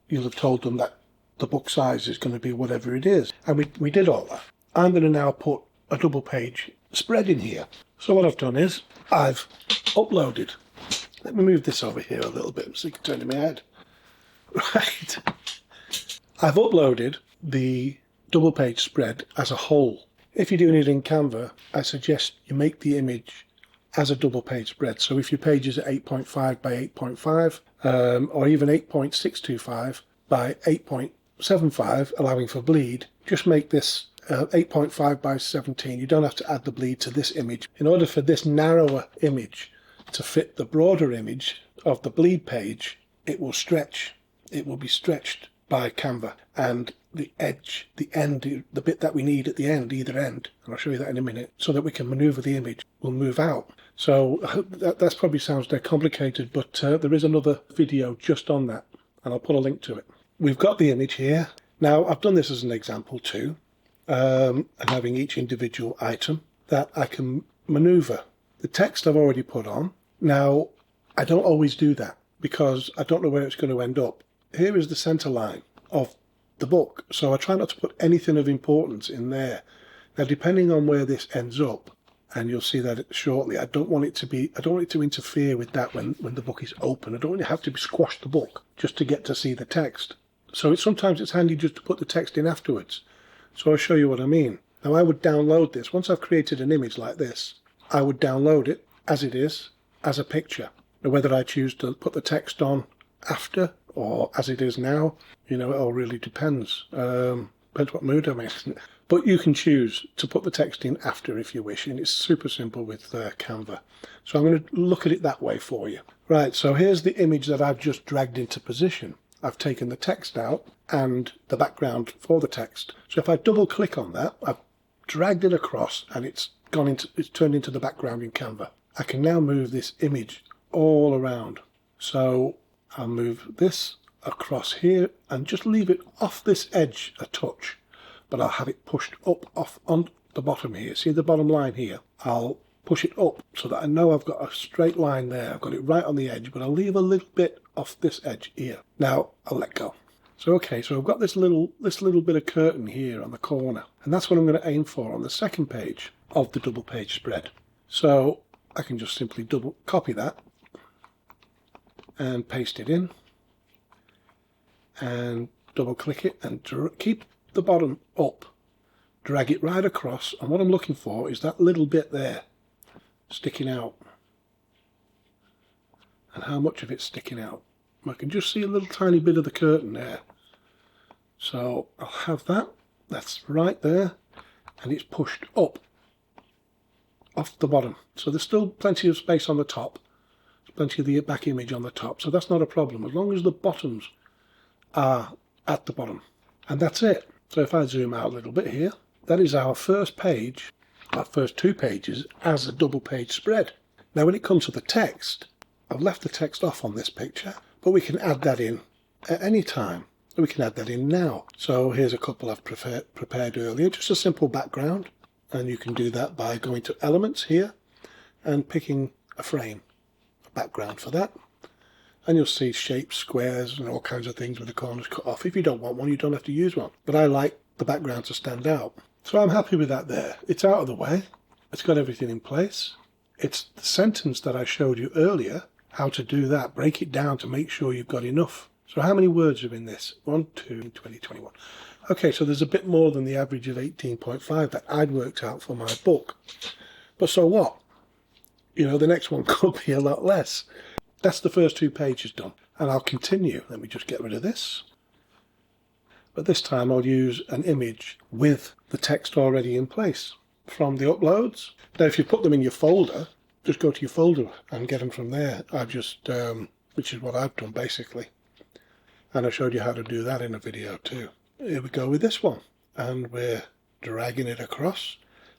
you'll have told them that the book size is going to be whatever it is. And we did all that. I'm going to now put a double page spread in here. So what I've done is I've uploaded. Let me move this over here a little bit so you can turn in my head. Right. I've uploaded the double page spread as a whole. If you're doing it in Canva, I suggest you make the image as a double page spread. So if your page is at 8.5 by 8.5, or even 8.625 by 8.75, allowing for bleed, just make this 8.5 by 17. You don't have to add the bleed to this image. In order for this narrower image to fit the broader image of the bleed page, it will stretch. It will be stretched by Canva, and the edge, the end, the bit that we need at the end, either end, and I'll show you that in a minute, so that we can maneuver the image, will move out. So that probably sounds dead complicated, but there is another video just on that, and I'll put a link to it. We've got the image here. Now, I've done this as an example too, and having each individual item that I can maneuver. The text I've already put on. Now, I don't always do that because I don't know where it's going to end up. Here is the centre line of the book, so I try not to put anything of importance in there. Now, depending on where this ends up, and you'll see that shortly, I don't want it to interfere with that when the book is open. I don't want to have to squash the book just to get to see the text. So sometimes it's handy just to put the text in afterwards. So I'll show you what I mean. Now, I would download this. Once I've created an image like this, I would download it as it is, as a picture. Now, whether I choose to put the text on after or as it is now, you know, it all really depends. Depends what mood I'm in. But you can choose to put the text in after if you wish, and it's super simple with Canva. So I'm going to look at it that way for you. Right, so here's the image that I've just dragged into position. I've taken the text out and the background for the text. So if I double click on that, I've dragged it across and it's turned into the background in Canva. I can now move this image all around. So I'll move this across here and just leave it off this edge a touch, but I'll have it pushed up off on the bottom here. See the bottom line here? I'll push it up so that I know I've got a straight line there. I've got it right on the edge, but I'll leave a little bit off this edge here. Now I'll let go. So okay, so I've got this little bit of curtain here on the corner, and that's what I'm going to aim for on the second page of the double page spread. So I can just simply double copy that and paste it in, and double click it and keep the bottom up, drag it right across, and what I'm looking for is that little bit there sticking out. And how much of it's sticking out. I can just see a little tiny bit of the curtain there. So I'll have that. That's right there. And it's pushed up off the bottom. So there's still plenty of space on the top. There's plenty of the back image on the top. So that's not a problem as long as the bottoms are at the bottom. And that's it. So if I zoom out a little bit here, that is our first page, our first 2 pages as a double page spread. Now when it comes to the text, I've left the text off on this picture, but we can add that in at any time. We can add that in now. So here's a couple I've prepared earlier, just a simple background. And you can do that by going to Elements here and picking a frame, a background for that. And you'll see shapes, squares, and all kinds of things with the corners cut off. If you don't want one, you don't have to use one. But I like the background to stand out. So I'm happy with that there. It's out of the way. It's got everything in place. It's the sentence that I showed you earlier, how to do that. Break it down to make sure you've got enough. So how many words are in this? 1, 2, 20, 21. Okay, so there's a bit more than the average of 18.5 that I'd worked out for my book. But so what? You know, the next one could be a lot less. That's the first 2 pages done. And I'll continue. Let me just get rid of this. But this time I'll use an image with the text already in place from the uploads. Now if you put them in your folder, just go to your folder and get them from there. I've just, which is what I've done basically. And I showed you how to do that in a video too. Here we go with this one. And we're dragging it across.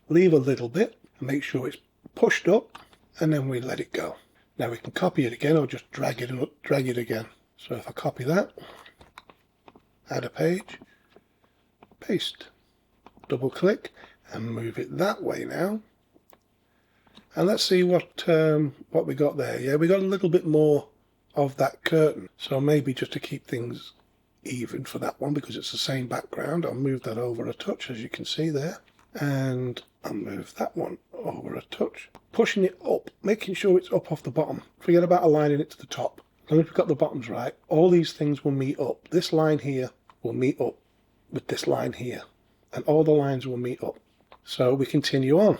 Leave a little bit and make sure it's pushed up, and then we let it go. Now we can copy it again or just drag it again. So if I copy that, add a page, paste, double click and move it that way now. And let's see what we got there. Yeah, we got a little bit more of that curtain. So maybe just to keep things even for that one, because it's the same background, I'll move that over a touch, as you can see there. And I'll move that one over a touch. Pushing it up, making sure it's up off the bottom. Forget about aligning it to the top. As long as we've got the bottoms right, all these things will meet up. This line here will meet up with this line here. And all the lines will meet up. So we continue on.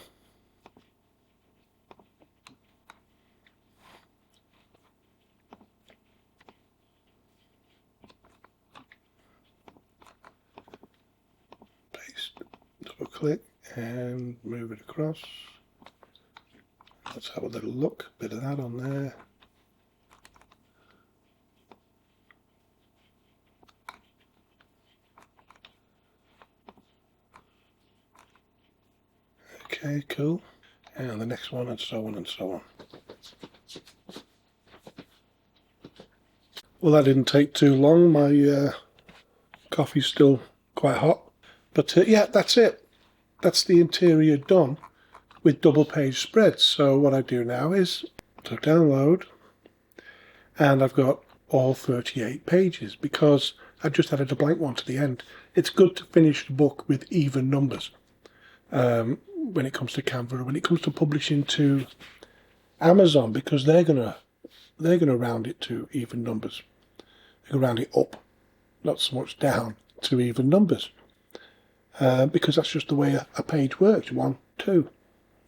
Double click and move it across. Let's have a little look, bit of that on there. Okay, cool. And the next one, and so on and so on. Well, that didn't take too long. My coffee's still quite hot. But yeah, that's it. That's the interior done with double page spreads. So what I do now is to download, and I've got all 38 pages because I've just added a blank one to the end. It's good to finish the book with even numbers when it comes to Canva, or when it comes to publishing to Amazon, because they're gonna round it to even numbers. They're gonna round it up, not so much down, to even numbers. Because that's just the way a page works. 1, 2,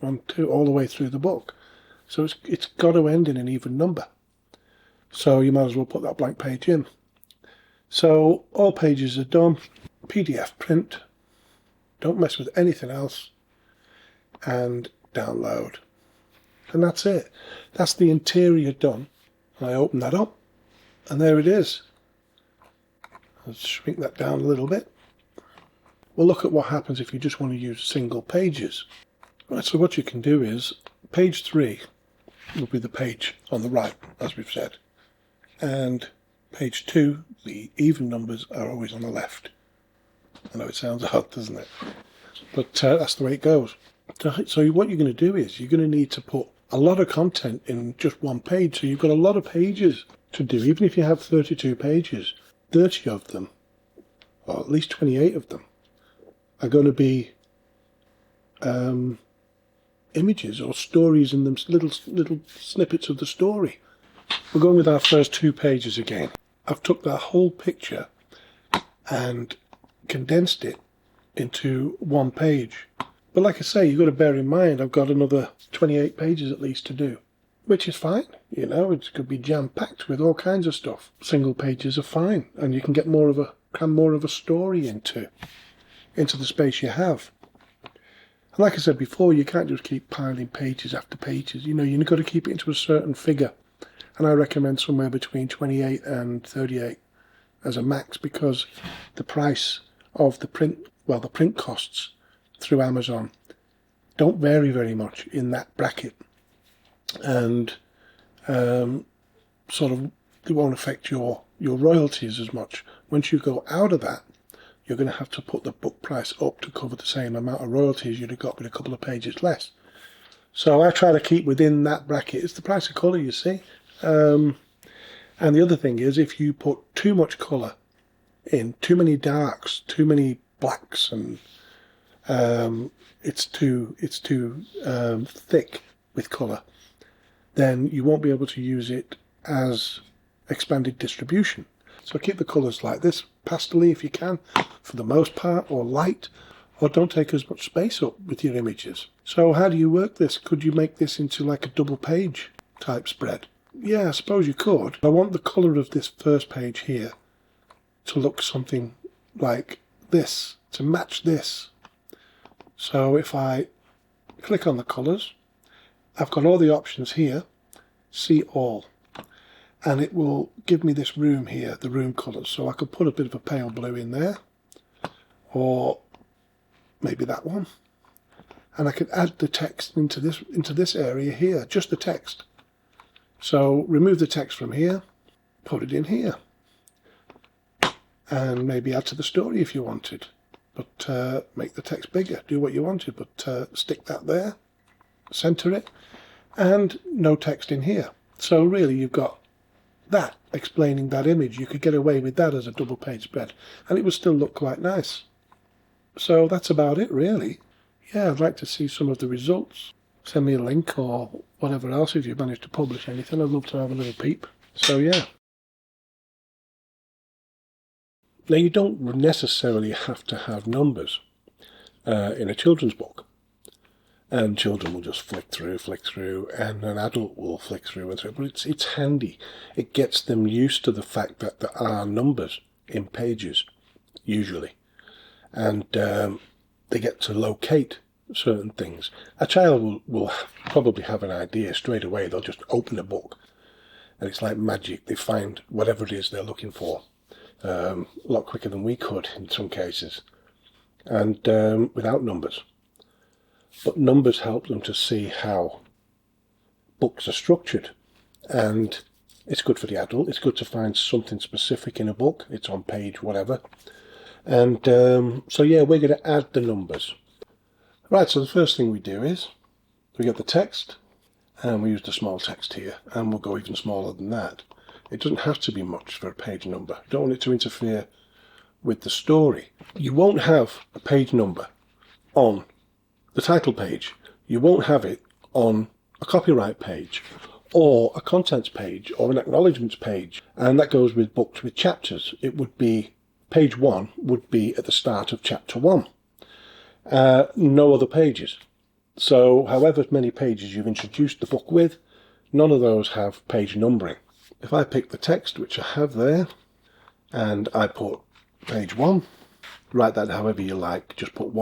1, 2, all the way through the book. So it's got to end in an even number. So you might as well put that blank page in. So all pages are done. PDF print. Don't mess with anything else. And download. And that's it. That's the interior done. And I open that up. And there it is. I'll shrink that down a little bit. Well, look at what happens if you just want to use single pages. Right, so what you can do is, page 3 will be the page on the right, as we've said. And page 2, the even numbers are always on the left. I know it sounds odd, doesn't it? But that's the way it goes. So what you're going to do is, you're going to need to put a lot of content in just one page. So you've got a lot of pages to do. Even if you have 32 pages, 30 of them or at least 28 of them, are going to be images or stories in them, little snippets of the story. We're going with our first 2 pages again. I've took that whole picture and condensed it into 1 page. But like I say, you've got to bear in mind I've got another 28 pages at least to do, which is fine. You know, it could be jam-packed with all kinds of stuff. Single pages are fine, and you can get cram more of a story into the space you have. And like I said before, you can't just keep piling pages after pages. You know, you've got to keep it into a certain figure. And I recommend somewhere between 28 and 38 as a max, because the price of the print costs through Amazon don't vary very much in that bracket. And sort of, it won't affect your royalties as much. Once you go out of that, you're going to have to put the book price up to cover the same amount of royalties you'd have got with a couple of pages less. So I try to keep within that bracket. It's the price of colour, you see. And the other thing is, if you put too much colour in, too many darks, too many blacks, and it's too thick with colour, then you won't be able to use it as expanded distribution. So keep the colours like this, pastel-y if you can, for the most part, or light, or don't take as much space up with your images. So how do you work this? Could you make this into like a double-page type spread? Yeah, I suppose you could. I want the colour of this first page here to look something like this, to match this. So if I click on the colours, I've got all the options here, see all, and it will give me this room here, the room colours. So I could put a bit of a pale blue in there, or maybe that one, and I could add the text into this area here, just the text. So remove the text from here, put it in here, and maybe add to the story if you wanted, but make the text bigger, do what you wanted, but stick that there, center it, and no text in here. So really you've got that explaining that image. You could get away with that as a double page spread, and it would still look quite nice. So that's about it really. Yeah, I'd like to see some of the results. Send me a link or whatever else if you've managed to publish anything. I'd love to have a little peep. So yeah. Now you don't necessarily have to have numbers in a children's book. And children will just flick through, and an adult will flick through and through. But it's handy. It gets them used to the fact that there are numbers in pages, usually. And they get to locate certain things. A child will probably have an idea straight away. They'll just open a book, and it's like magic. They find whatever it is they're looking for a lot quicker than we could in some cases, and without numbers. But numbers help them to see how books are structured, and it's good for the adult. It's good to find something specific in a book. It's on page whatever. And so yeah, we're going to add the numbers. Right, so the first thing we do is we get the text, and we use the small text here, and we'll go even smaller than that. It doesn't have to be much for a page number. You don't want it to interfere with the story. You won't have a page number on the title page. You won't have it on a copyright page or a contents page or an acknowledgements page, and that goes with books with chapters. It would be page 1 would be at the start of chapter 1. No other pages. So however many pages you've introduced the book with, none of those have page numbering. If I pick the text, which I have there, and I put page 1, write that however you like, just put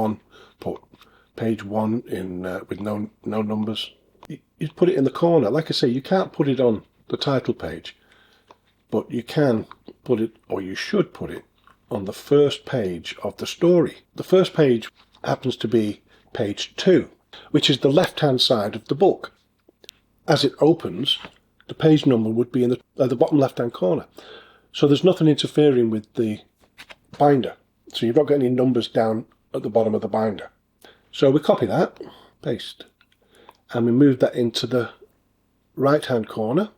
page 1 in with no numbers. You put it in the corner. Like I say, you can't put it on the title page, but you can put it, or you should put it, on the first page of the story. The first page happens to be page 2, which is the left-hand side of the book. As it opens, the page number would be in the bottom left-hand corner. So there's nothing interfering with the binder. So you've not got any numbers down at the bottom of the binder. So we copy that, paste, and we move that into the right-hand corner,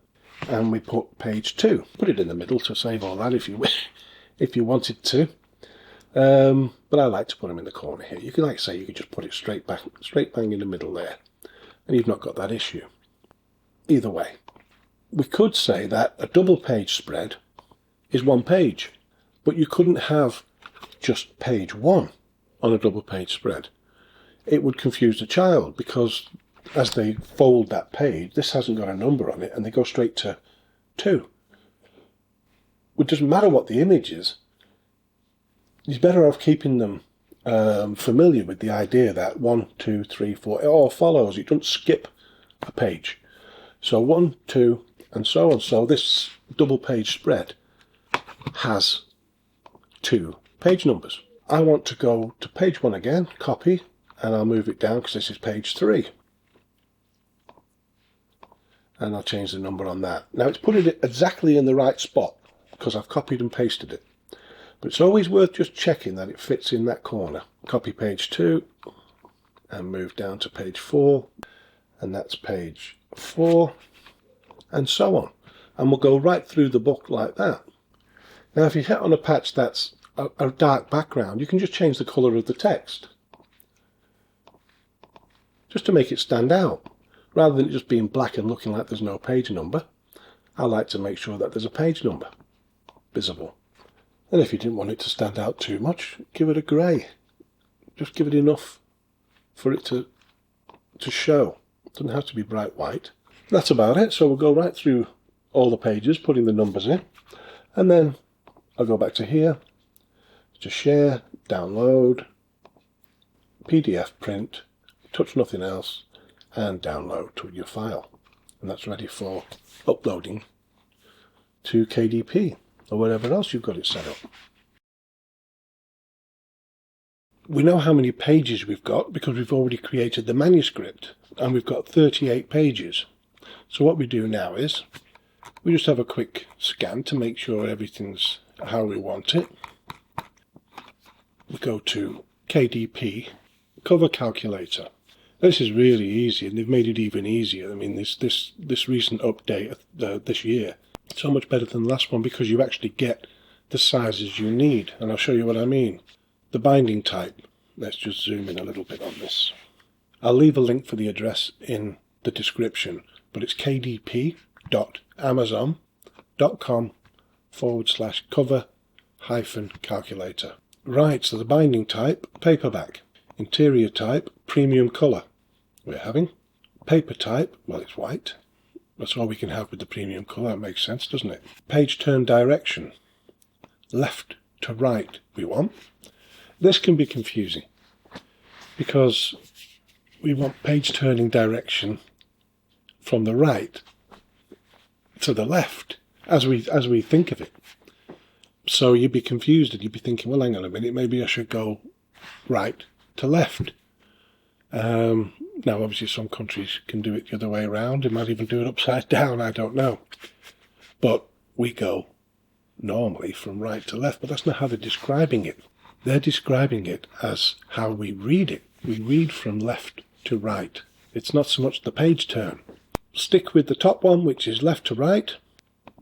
and we put page 2. Put it in the middle to save all that if you wanted to. But I like to put them in the corner here. You can, like I say, you could just put it straight bang in the middle there, and you've not got that issue. Either way, we could say that a double page spread is one page, but you couldn't have just page one on a double page spread. It would confuse the child, because as they fold that page, this hasn't got a number on it, and they go straight to 2. It doesn't matter what the image is. You're better off keeping them familiar with the idea that 1, 2, 3, 4, it all follows. You don't skip a page. So 1, 2, and so on. So this double page spread has 2 page numbers. I want to go to page 1 again, copy, and I'll move it down because this is page 3. And I'll change the number on that. Now it's put it exactly in the right spot because I've copied and pasted it. But it's always worth just checking that it fits in that corner. Copy page 2 and move down to page 4, and that's page 4, and so on. And we'll go right through the book like that. Now if you hit on a patch that's a dark background, you can just change the colour of the text, just to make it stand out. Rather than it just being black and looking like there's no page number, I like to make sure that there's a page number visible. And if you didn't want it to stand out too much, give it a grey. Just give it enough for it to show. It doesn't have to be bright white. That's about it. So we'll go right through all the pages, putting the numbers in. And then I'll go back to here, to share, download, PDF print, touch nothing else, and download to your file. And that's ready for uploading to KDP. Or wherever else you've got it set up. We know how many pages we've got because we've already created the manuscript, and we've got 38 pages. So what we do now is we just have a quick scan to make sure everything's how we want it. We go to KDP cover calculator. This is really easy, and they've made it even easier. I mean, this recent update this year, so much better than the last one because you actually get the sizes you need, and I'll show you what I mean. The binding type, let's just zoom in a little bit on this. I'll leave a link for the address in the description, but it's kdp.amazon.com/cover-calculator. Right, so the binding type, paperback. Interior type, premium colour. We're having paper type, well, it's white. That's all we can have with the premium colour. That makes sense, doesn't it? Page turn direction. Left to right we want. This can be confusing because we want page turning direction from the right to the left as we think of it. So you'd be confused and you'd be thinking, well, hang on a minute, maybe I should go right to left. Now, obviously, some countries can do it the other way around. They might even do it upside down, I don't know. But we go normally from right to left, but that's not how they're describing it. They're describing it as how we read it. We read from left to right. It's not so much the page turn. Stick with the top one, which is left to right.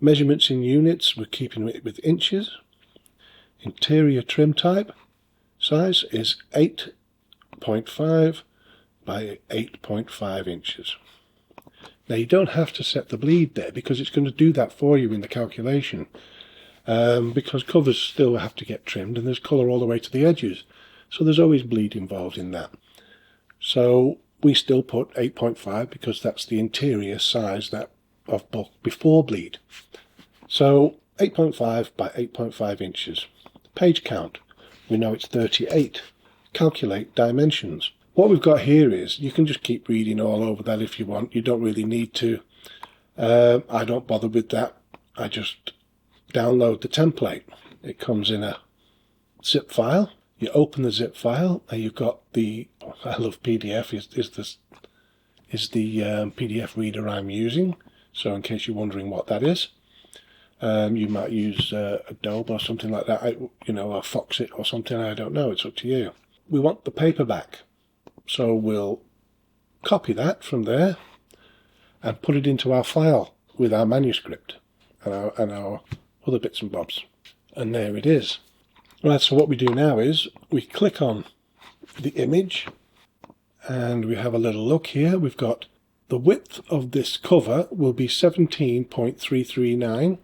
Measurements in units, we're keeping it with inches. Interior trim type, size is 8.5 by 8.5 inches. Now you don't have to set the bleed there because it's going to do that for you in the calculation, because covers still have to get trimmed and there's colour all the way to the edges, so there's always bleed involved in that. So we still put 8.5 because that's the interior size that of book before bleed. So 8.5 by 8.5 inches. Page count, we know it's 38. Calculate dimensions. What we've got here is, you can just keep reading all over that if you want. You don't really need to. I don't bother with that. I just download the template. It comes in a zip file. You open the zip file and you've got the, I love PDF, is the PDF reader I'm using. So in case you're wondering what that is, you might use Adobe or something like that, or Foxit or something, I don't know, it's up to you. We want the paperback. So we'll copy that from there and put it into our file with our manuscript and our other bits and bobs. And there it is. Right, so what we do now is we click on the image and we have a little look here. We've got the width of this cover will be 17.339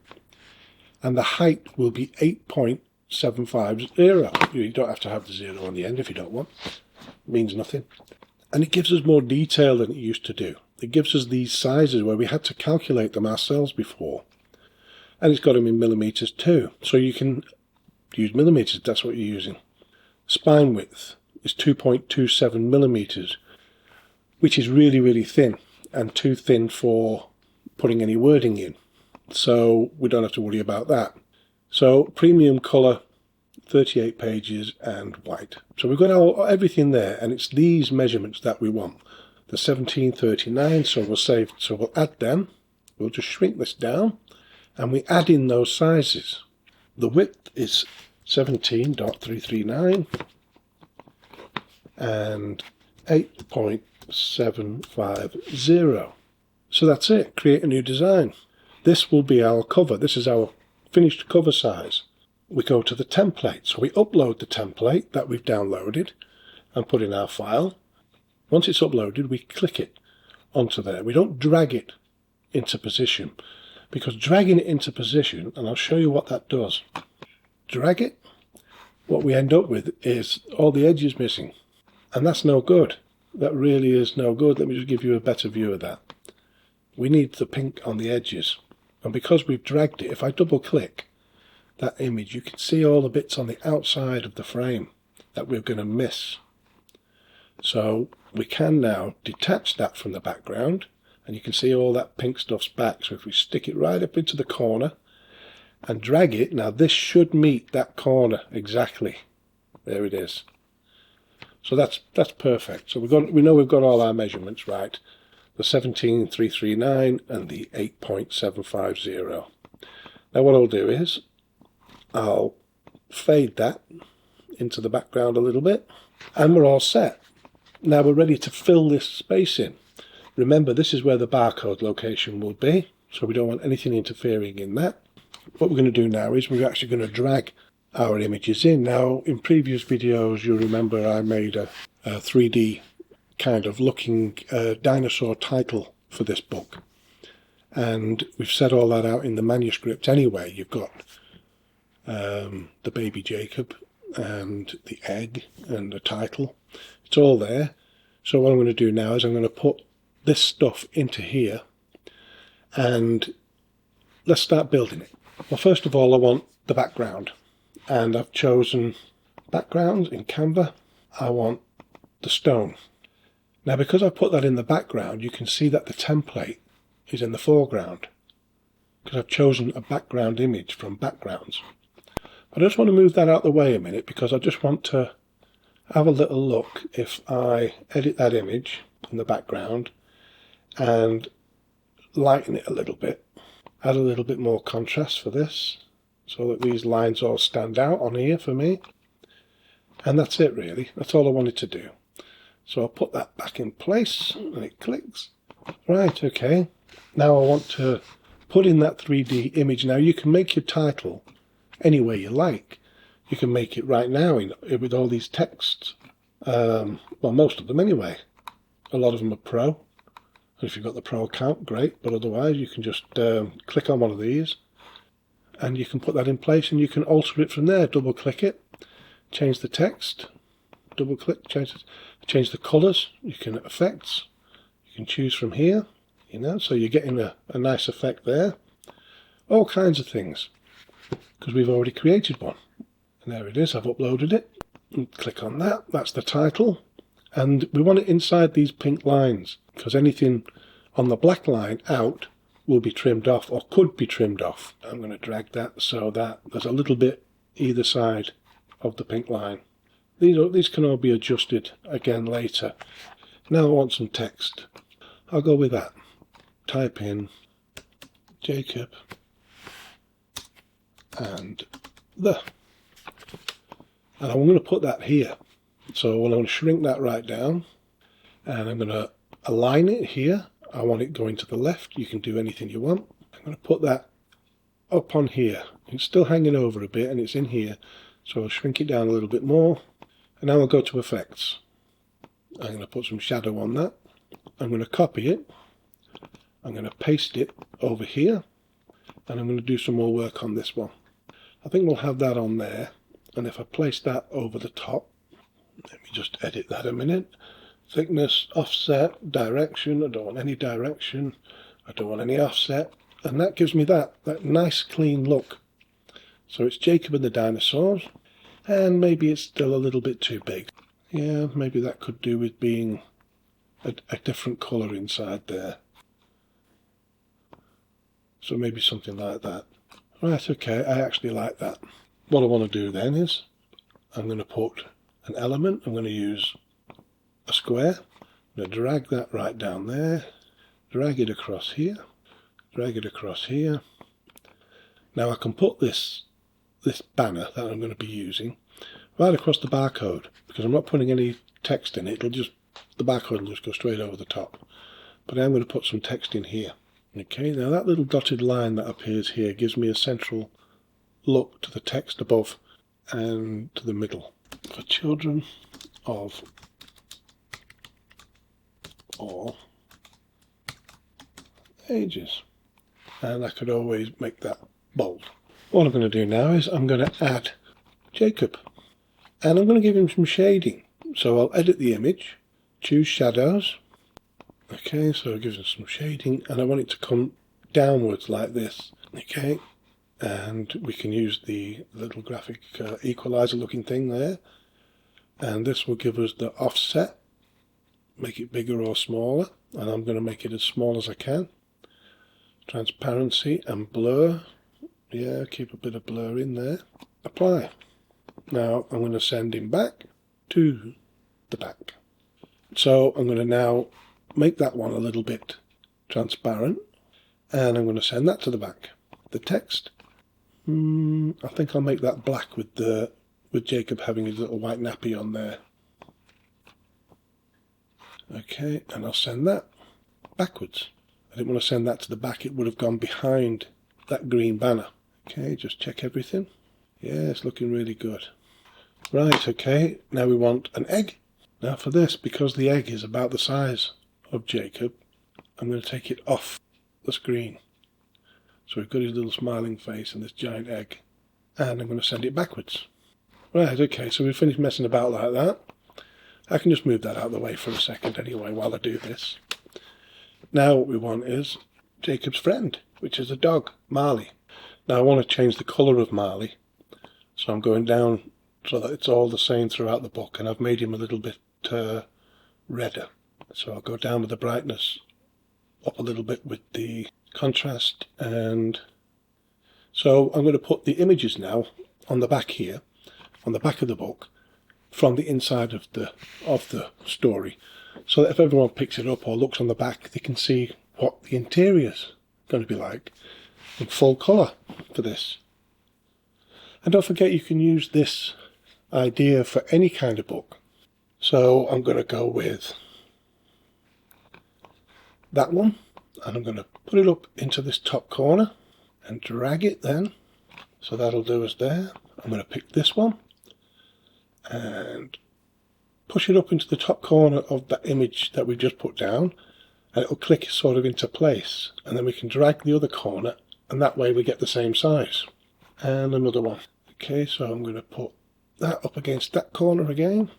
and the height will be 8.750. You don't have to have the 0 on the end if you don't want. It means nothing. And it gives us more detail than it used to do. It gives us these sizes where we had to calculate them ourselves before. And it's got them in millimeters too. So you can use millimeters, that's what you're using. Spine width is 2.27 millimeters, which is really, really thin and too thin for putting any wording in. So we don't have to worry about that. So premium colour, 38 pages and white. So we've got everything there, and it's these measurements that we want. The 1739, so we'll add them. We'll just shrink this down and we add in those sizes. The width is 17.339 and 8.750. So that's it. Create a new design. This will be our cover. This is our finished cover size. We go to the template. So we upload the template that we've downloaded and put in our file. Once it's uploaded, we click it onto there. We don't drag it into position, because dragging it into position, and I'll show you what that does. Drag it, what we end up with is all the edges missing, and that's no good. That really is no good. Let me just give you a better view of that. We need the pink on the edges, and because we've dragged it, if I double click that image, you can see all the bits on the outside of the frame that we're going to miss. So we can now detach that from the background, and you can see all that pink stuff's back. So if we stick it right up into the corner and drag it, now this should meet that corner exactly. There it is. So that's perfect. So we know we've got all our measurements right. The 17.339 and the 8.750. Now what I'll do is I'll fade that into the background a little bit, and we're all set. Now we're ready to fill this space in. Remember, this is where the barcode location will be, so we don't want anything interfering in that. What we're going to do now is we're actually going to drag our images in. Now, in previous videos, you'll remember I made a 3D kind of looking dinosaur title for this book. And we've set all that out in the manuscript anyway. You've got the baby Jacob and the egg and the title. It's all there. So what I'm going to do now is I'm going to put this stuff into here, and let's start building it. Well, first of all, I want the background, and I've chosen backgrounds in Canva. I want the stone. Now, because I put that in the background, you can see that the template is in the foreground, because I've chosen a background image from backgrounds. But I just want to move that out of the way a minute, because I just want to have a little look if I edit that image in the background and lighten it a little bit, add a little bit more contrast for this, so that these lines all stand out on here for me. And that's it really. That's all I wanted to do. So I'll put that back in place and it clicks. Right, okay. Now I want to put in that 3D image. Now you can make your title any way you like. You can make it right now with all these texts. Well, most of them anyway. A lot of them are Pro. And if you've got the Pro account, great. But otherwise, you can just click on one of these, and you can put that in place, and you can alter it from there. Double click it, change the text. Double click, change the colours. You can effects. You can choose from here. You know, so you're getting a nice effect there. All kinds of things, because we've already created one. And there it is, I've uploaded it. And click on that, that's the title. And we want it inside these pink lines, because anything on the black line out will be trimmed off, or could be trimmed off. I'm going to drag that so that there's a little bit either side of the pink line. These can all be adjusted again later. Now I want some text. I'll go with that. Type in Jacob and and I'm going to put that here. So I'm going to shrink that right down, and I'm going to align it here. I want it going to the left. You can do anything you want. I'm going to put that up on here. It's still hanging over a bit, and it's in here. So I'll shrink it down a little bit more. And now I'll go to effects. I'm going to put some shadow on that. I'm going to copy it. I'm going to paste it over here. And I'm going to do some more work on this one. I think we'll have that on there. And if I place that over the top, let me just edit that a minute. Thickness, offset, direction. I don't want any direction. I don't want any offset. And that gives me that nice clean look. So it's Jacob and the dinosaurs. And maybe it's still a little bit too big. Yeah, maybe that could do with being a different colour inside there. So maybe something like that. Right, okay, I actually like that. What I want to do then is, I'm going to put an element. I'm going to use a square. I'm going to drag that right down there. Drag it across here. Drag it across here. Now I can put this banner that I'm going to be using right across the barcode, because I'm not putting any text in it. The barcode will just go straight over the top. But I'm going to put some text in here. Okay, now that little dotted line that appears here gives me a central look to the text above and to the middle. For children of all ages. And I could always make that bold. What I'm going to do now is I'm going to add Jacob. And I'm going to give him some shading. So I'll edit the image, choose shadows. Okay, so it gives us some shading, and I want it to come downwards like this. Okay, and we can use the little graphic equalizer looking thing there. And this will give us the offset, make it bigger or smaller, and I'm going to make it as small as I can. Transparency and blur. Yeah, keep a bit of blur in there. Apply. Now I'm going to send him back to the back. So I'm going to now make that one a little bit transparent, and I'm going to send that to the back. The text, I think I'll make that black with Jacob having his little white nappy on there. Okay, and I'll send that backwards. I didn't want to send that to the back, it would have gone behind that green banner. Okay, just check everything. Yeah, it's looking really good. Right, okay, now we want an egg. Now for this, because the egg is about the size of Jacob, I'm going to take it off the screen. So we've got his little smiling face and this giant egg. And I'm going to send it backwards. Right, okay, so we've finished messing about like that. I can just move that out of the way for a second anyway while I do this. Now what we want is Jacob's friend, which is a dog, Marley. Now I want to change the colour of Marley. So I'm going down so that it's all the same throughout the book, and I've made him a little bit redder. So I'll go down with the brightness up a little bit with the contrast, and so I'm going to put the images now on the back here, on the back of the book, from the inside of the story, so that if everyone picks it up or looks on the back, they can see what the interior's going to be like in full colour for this. And don't forget, you can use this idea for any kind of book. So I'm going to go with that one, and I'm going to put it up into this top corner and drag it then. So that'll do us there. I'm going to pick this one and push it up into the top corner of that image that we just put down, and it'll click sort of into place, and then we can drag the other corner, and that way we get the same size. And another one. Okay, so I'm going to put that up against that corner again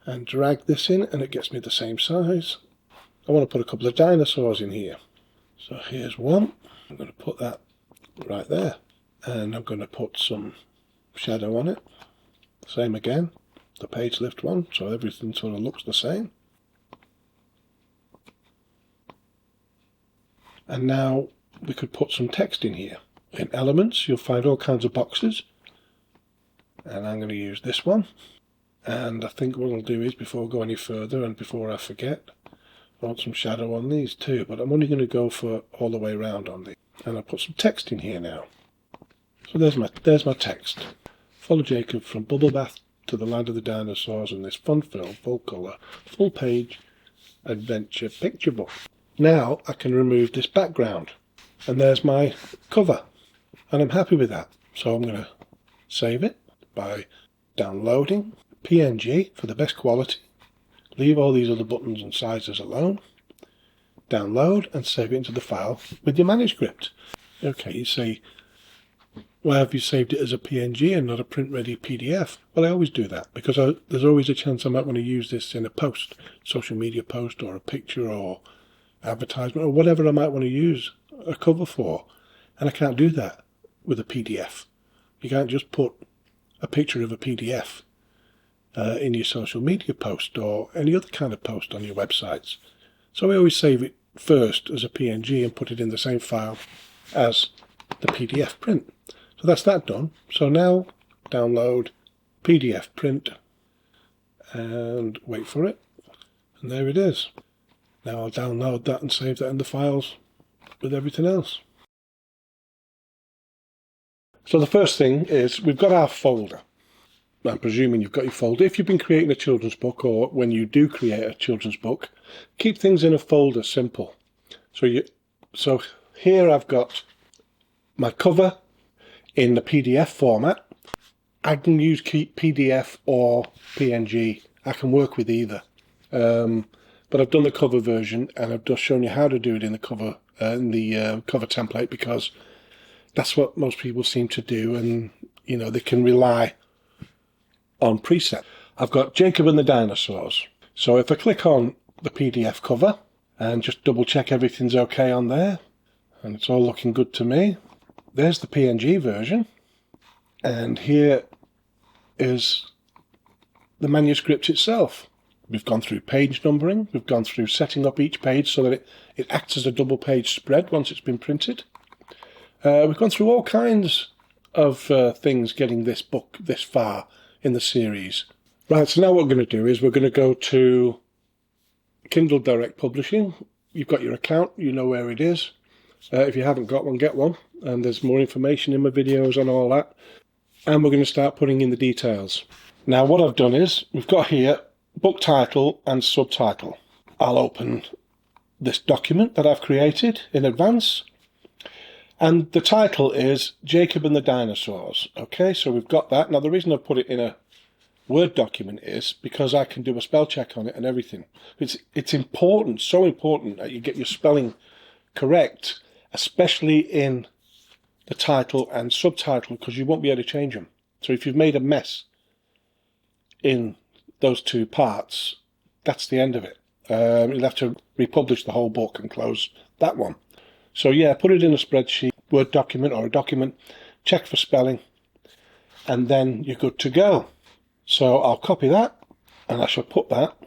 and drag this in, and it gets me the same size. I want to put a couple of dinosaurs in here. So here's one. I'm going to put that right there, and I'm going to put some shadow on it. Same again, the page lift one, so everything sort of looks the same. And now we could put some text in here. In Elements, you'll find all kinds of boxes, and I'm going to use this one. And I think what I'll do is, before I go any further and before I forget, I want some shadow on these too, but I'm only going to go for all the way around on these. And I'll put some text in here now. So there's my text. Follow Jacob from Bubble Bath to the land of the dinosaurs in this fun-filled, full-colour, full-page adventure picture book. Now I can remove this background, and there's my cover, and I'm happy with that. So I'm going to save it by downloading, PNG for the best quality, leave all these other buttons and sizes alone, download and save it into the file with your manuscript. Okay, you say, why have you saved it as a PNG and not a print-ready PDF? Well, I always do that because there's always a chance I might want to use this in a post, social media post or a picture or advertisement or whatever I might want to use a cover for. And I can't do that with a PDF. You can't just put a picture of a PDF in your social media post or any other kind of post on your websites. So I always save it first as a PNG and put it in the same file as the PDF print. So that's that done. So now download PDF print and wait for it. And there it is. Now I'll download that and save that in the files with everything else. So the first thing is we've got our folder. I'm presuming you've got your folder. If you've been creating a children's book or when you do create a children's book, keep things in a folder simple. So here I've got my cover in the PDF format. I can use PDF or PNG. I can work with either. But I've done the cover version and I've just shown you how to do it in the cover cover template because that's what most people seem to do, and you know they can rely on preset. I've got Jacob and the dinosaurs. So if I click on the PDF cover and just double check everything's okay on there, and it's all looking good to me. There's the PNG version, and here is the manuscript itself. We've gone through page numbering, we've gone through setting up each page so that it acts as a double-page spread once it's been printed. We've gone through all kinds of things getting this book this far in the series. Right, so now what we're going to do is we're going to go to Kindle Direct Publishing. You've got your account, you know where it is. If you haven't got one, get one. And there's more information in my videos on all that. And we're going to start putting in the details. Now what I've done is, we've got here book title and subtitle. I'll open this document that I've created in advance. And the title is Jacob and the Dinosaurs. Okay, so we've got that. Now the reason I've put it in a Word document is because I can do a spell check on it and everything. It's important, so important that you get your spelling correct, especially in the title and subtitle, because you won't be able to change them. So if you've made a mess in those two parts, that's the end of it. You'll have to republish the whole book and close that one. So yeah, put it in a spreadsheet, Word document or a document, check for spelling, and then you're good to go. So I'll copy that, and I shall put that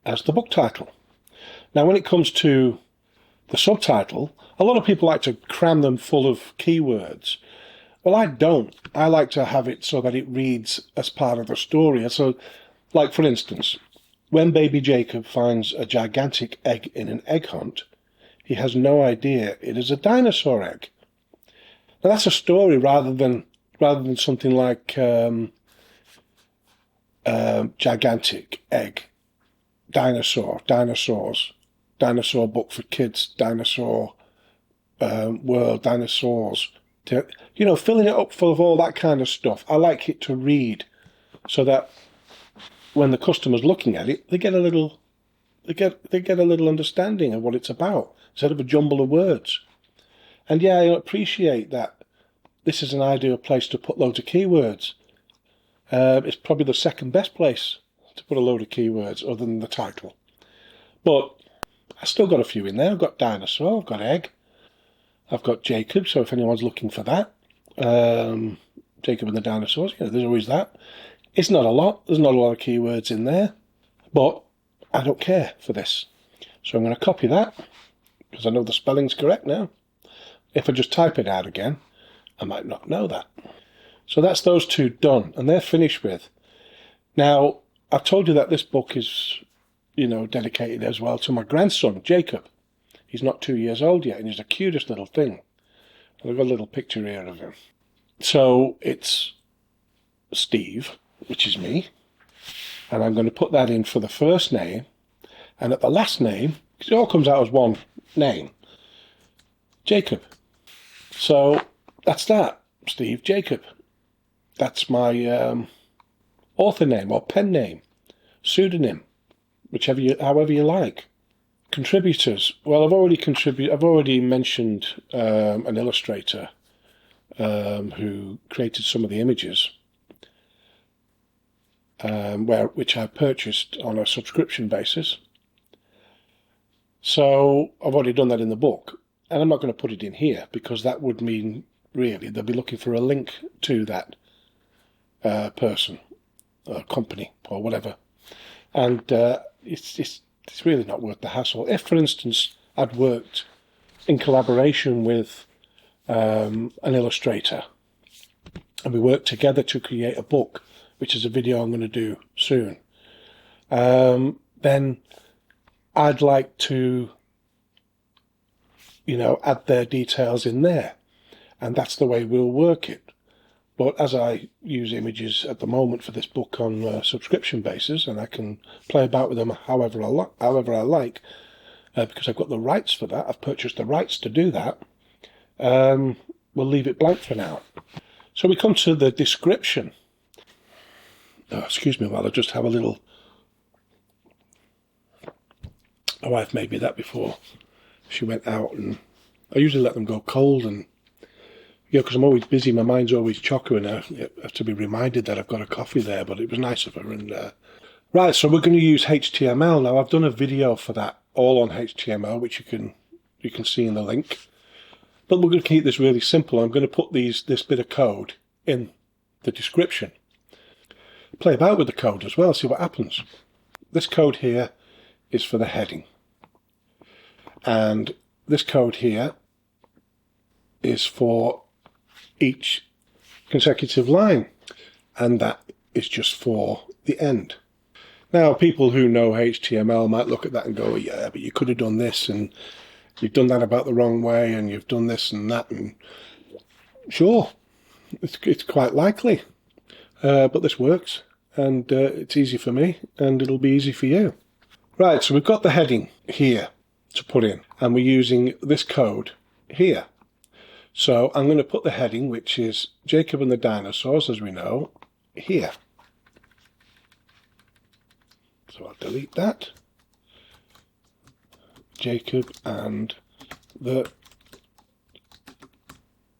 as the book title. Now when it comes to the subtitle, a lot of people like to cram them full of keywords. Well, I don't. I like to have it so that it reads as part of the story. So, like for instance, when baby Jacob finds a gigantic egg in an egg hunt, he has no idea it is a dinosaur egg. Now that's a story rather than something like gigantic egg, dinosaurs, dinosaur book for kids, dinosaur world, dinosaurs. You know, filling it up full of all that kind of stuff. I like it to read so that when the customer's looking at it, they get a little understanding of what it's about instead of a jumble of words. And yeah, I appreciate that this is an ideal place to put loads of keywords. It's probably the second best place to put a load of keywords other than the title. But I still got a few in there. I've got dinosaur, I've got egg, I've got Jacob, so if anyone's looking for that, Jacob and the dinosaurs, you know, there's always that. It's not a lot. There's not a lot of keywords in there, but I don't care for this. So I'm going to copy that because I know the spelling's correct now. If I just type it out again, I might not know that. So that's those two done, and they're finished with. Now, I've told you that this book is, you know, dedicated as well to my grandson, Jacob. He's not 2 years old yet, and he's the cutest little thing. And I've got a little picture here of him. So it's Steve, which is me, and I'm going to put that in for the first name, and at the last name, because it all comes out as one name, Jacob. So that's that, Steve, Jacob. That's my author name or pen name, pseudonym, however you like. Contributors. Well, I've already mentioned an illustrator who created some of the images, which I purchased on a subscription basis. So I've already done that in the book, and I'm not going to put it in here because that would mean really they'll be looking for a link to that person, or company, or whatever, and it's really not worth the hassle. If, for instance, I'd worked in collaboration with an illustrator, and we worked together to create a book, which is a video I'm going to do soon, then I'd like to, add their details in there, and that's the way we'll work it. But as I use images at the moment for this book on a subscription basis, and I can play about with them however I like, because I've got the rights for that, I've purchased the rights to do that, we'll leave it blank for now. So we come to the description. Oh, excuse me while I just have a little... My wife made me that before she went out, and I usually let them go cold, and because I'm always busy, my mind's always chocker, and I have to be reminded that I've got a coffee there, but it was nice of her. And right, so we're going to use HTML. Now, I've done a video for that, all on HTML, which you can see in the link. But we're going to keep this really simple. I'm going to put this bit of code in the description. Play about with the code as well, see what happens. This code here is for the heading. And this code here is for each consecutive line, and that is just for the end. Now, people who know HTML might look at that and go, yeah, but you could have done this, and you've done that about the wrong way, and you've done this and that, and sure, it's quite likely, but this works, and it's easy for me, and it'll be easy for you. Right, so we've got the heading here to put in, and we're using this code here. So I'm going to put the heading, which is Jacob and the Dinosaurs, as we know, here. So I'll delete that. Jacob and the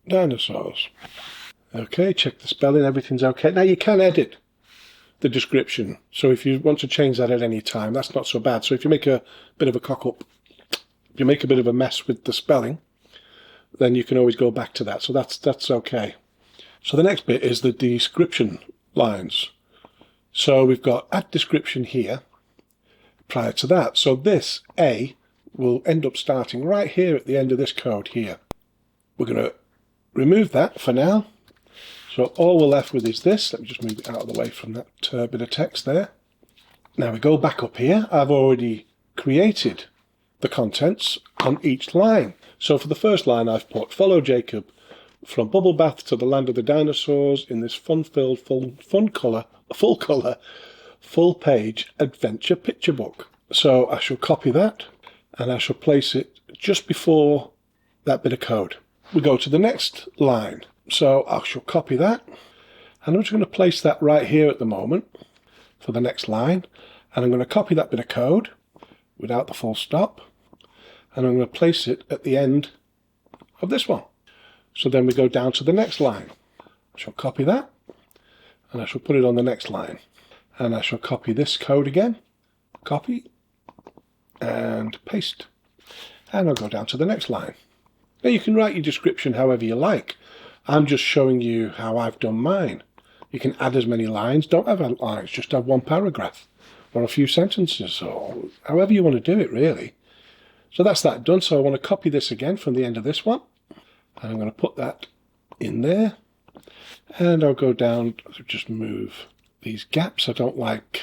Dinosaurs. Okay, check the spelling, everything's okay. Now you can edit the description, so if you want to change that at any time, that's not so bad. So if you make a bit of a cock-up, if you make a bit of a mess with the spelling, then you can always go back to that. So that's okay. So the next bit is the description lines. So we've got at description here prior to that. So this A will end up starting right here at the end of this code here. We're going to remove that for now. So all we're left with is this. Let me just move it out of the way from that bit of text there. Now we go back up here. I've already created the contents on each line. So for the first line I've put, follow Jacob from Bubble Bath to the land of the dinosaurs in this fun-filled, full-page adventure picture book. So I shall copy that, and I shall place it just before that bit of code. We go to the next line. So I shall copy that, and I'm just going to place that right here at the moment for the next line, and I'm going to copy that bit of code without the full stop, and I'm going to place it at the end of this one. So then we go down to the next line. I shall copy that, and I shall put it on the next line. And I shall copy this code again, copy, and paste. And I'll go down to the next line. Now you can write your description however you like. I'm just showing you how I've done mine. You can add as many lines, don't have lines, just have one paragraph, or a few sentences, or however you want to do it really. So that's that done. So I want to copy this again from the end of this one. And I'm going to put that in there. And I'll go down, just move these gaps. I don't like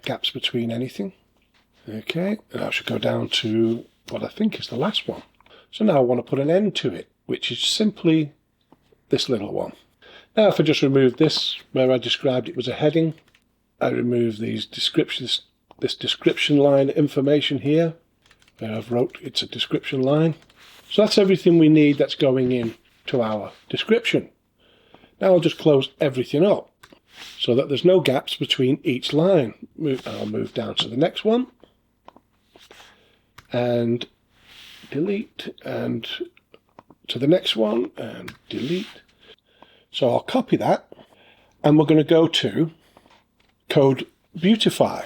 gaps between anything. Okay, and I should go down to what I think is the last one. So now I want to put an end to it, which is simply this little one. Now if I just remove this, where I described it was a heading, I remove these descriptions, this description line information here, where I've wrote it's a description line. So that's everything we need that's going in to our description. Now I'll just close everything up. so that there's no gaps between each line. I'll move down to the next one and delete, and to the next one and delete. So I'll copy that, and we're going to go to Code Beautify.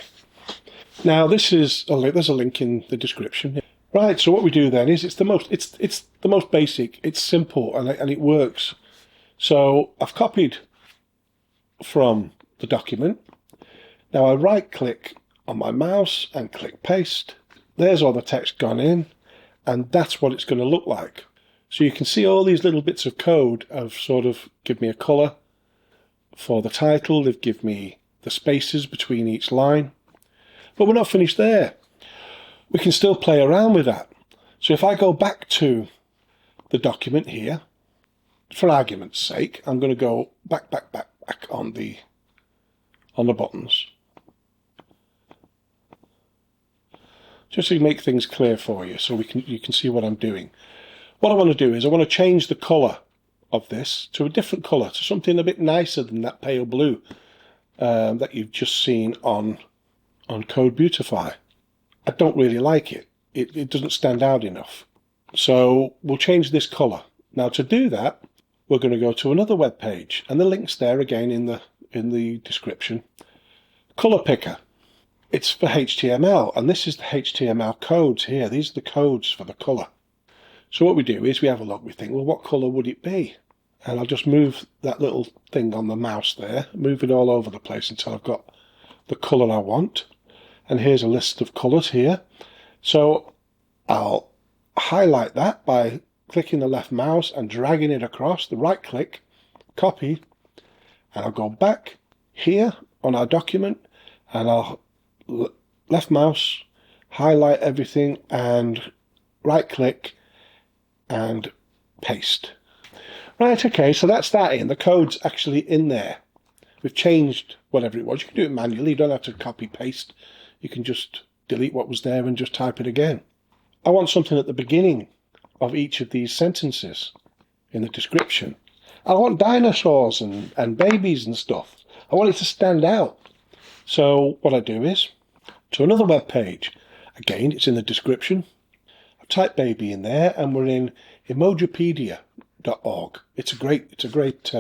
Now there's a link in the description. Right, so what we do then is it's the most basic, it's simple, and it works. So I've copied from the document. Now I right click on my mouse and click paste. There's all the text gone in, and that's what it's going to look like. So you can see all these little bits of code have sort of give me a colour for the title. They've given me the spaces between each line. But we're not finished there. We can still play around with that. So if I go back to the document here, for argument's sake, I'm going to go back on the buttons. Just to make things clear for you, so you can see what I'm doing. What I want to do is I want to change the colour of this to a different colour, to something a bit nicer than that pale blue that you've just seen on Code Beautify. I don't really like it. It doesn't stand out enough. So we'll change this colour. Now to do that, we're going to go to another web page, and the link's there again in the description. Colour Picker. It's for HTML, and this is the HTML codes here. These are the codes for the colour. So what we do is we have a look, we think, well, what colour would it be? And I'll just move that little thing on the mouse there, move it all over the place until I've got the colour I want. And here's a list of colours here. So I'll highlight that by clicking the left mouse and dragging it across, the right click, copy, and I'll go back here on our document, and I'll left mouse, highlight everything, and right click and paste. Right, okay, so that's that in. The code's actually in there. We've changed whatever it was. You can do it manually, you don't have to copy paste. You can just delete what was there and just type it again. I want something at the beginning of each of these sentences in the description. I want dinosaurs and babies and stuff. I want it to stand out. So what I do is, to another web page. Again, it's in the description. I've typed baby in there, and we're in emojipedia.org. It's a great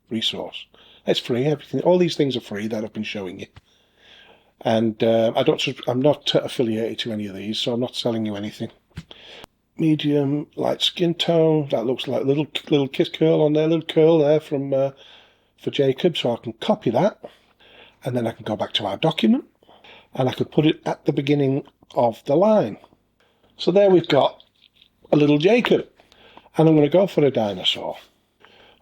resource. It's free. All these things are free that I've been showing you. And I'm not affiliated to any of these, so I'm not selling you anything. Medium, light skin tone. That looks like a little kiss curl on there, little curl there from for Jacob. So I can copy that, and then I can go back to our document, and I can put it at the beginning of the line. So there we've got a little Jacob, and I'm going to go for a dinosaur.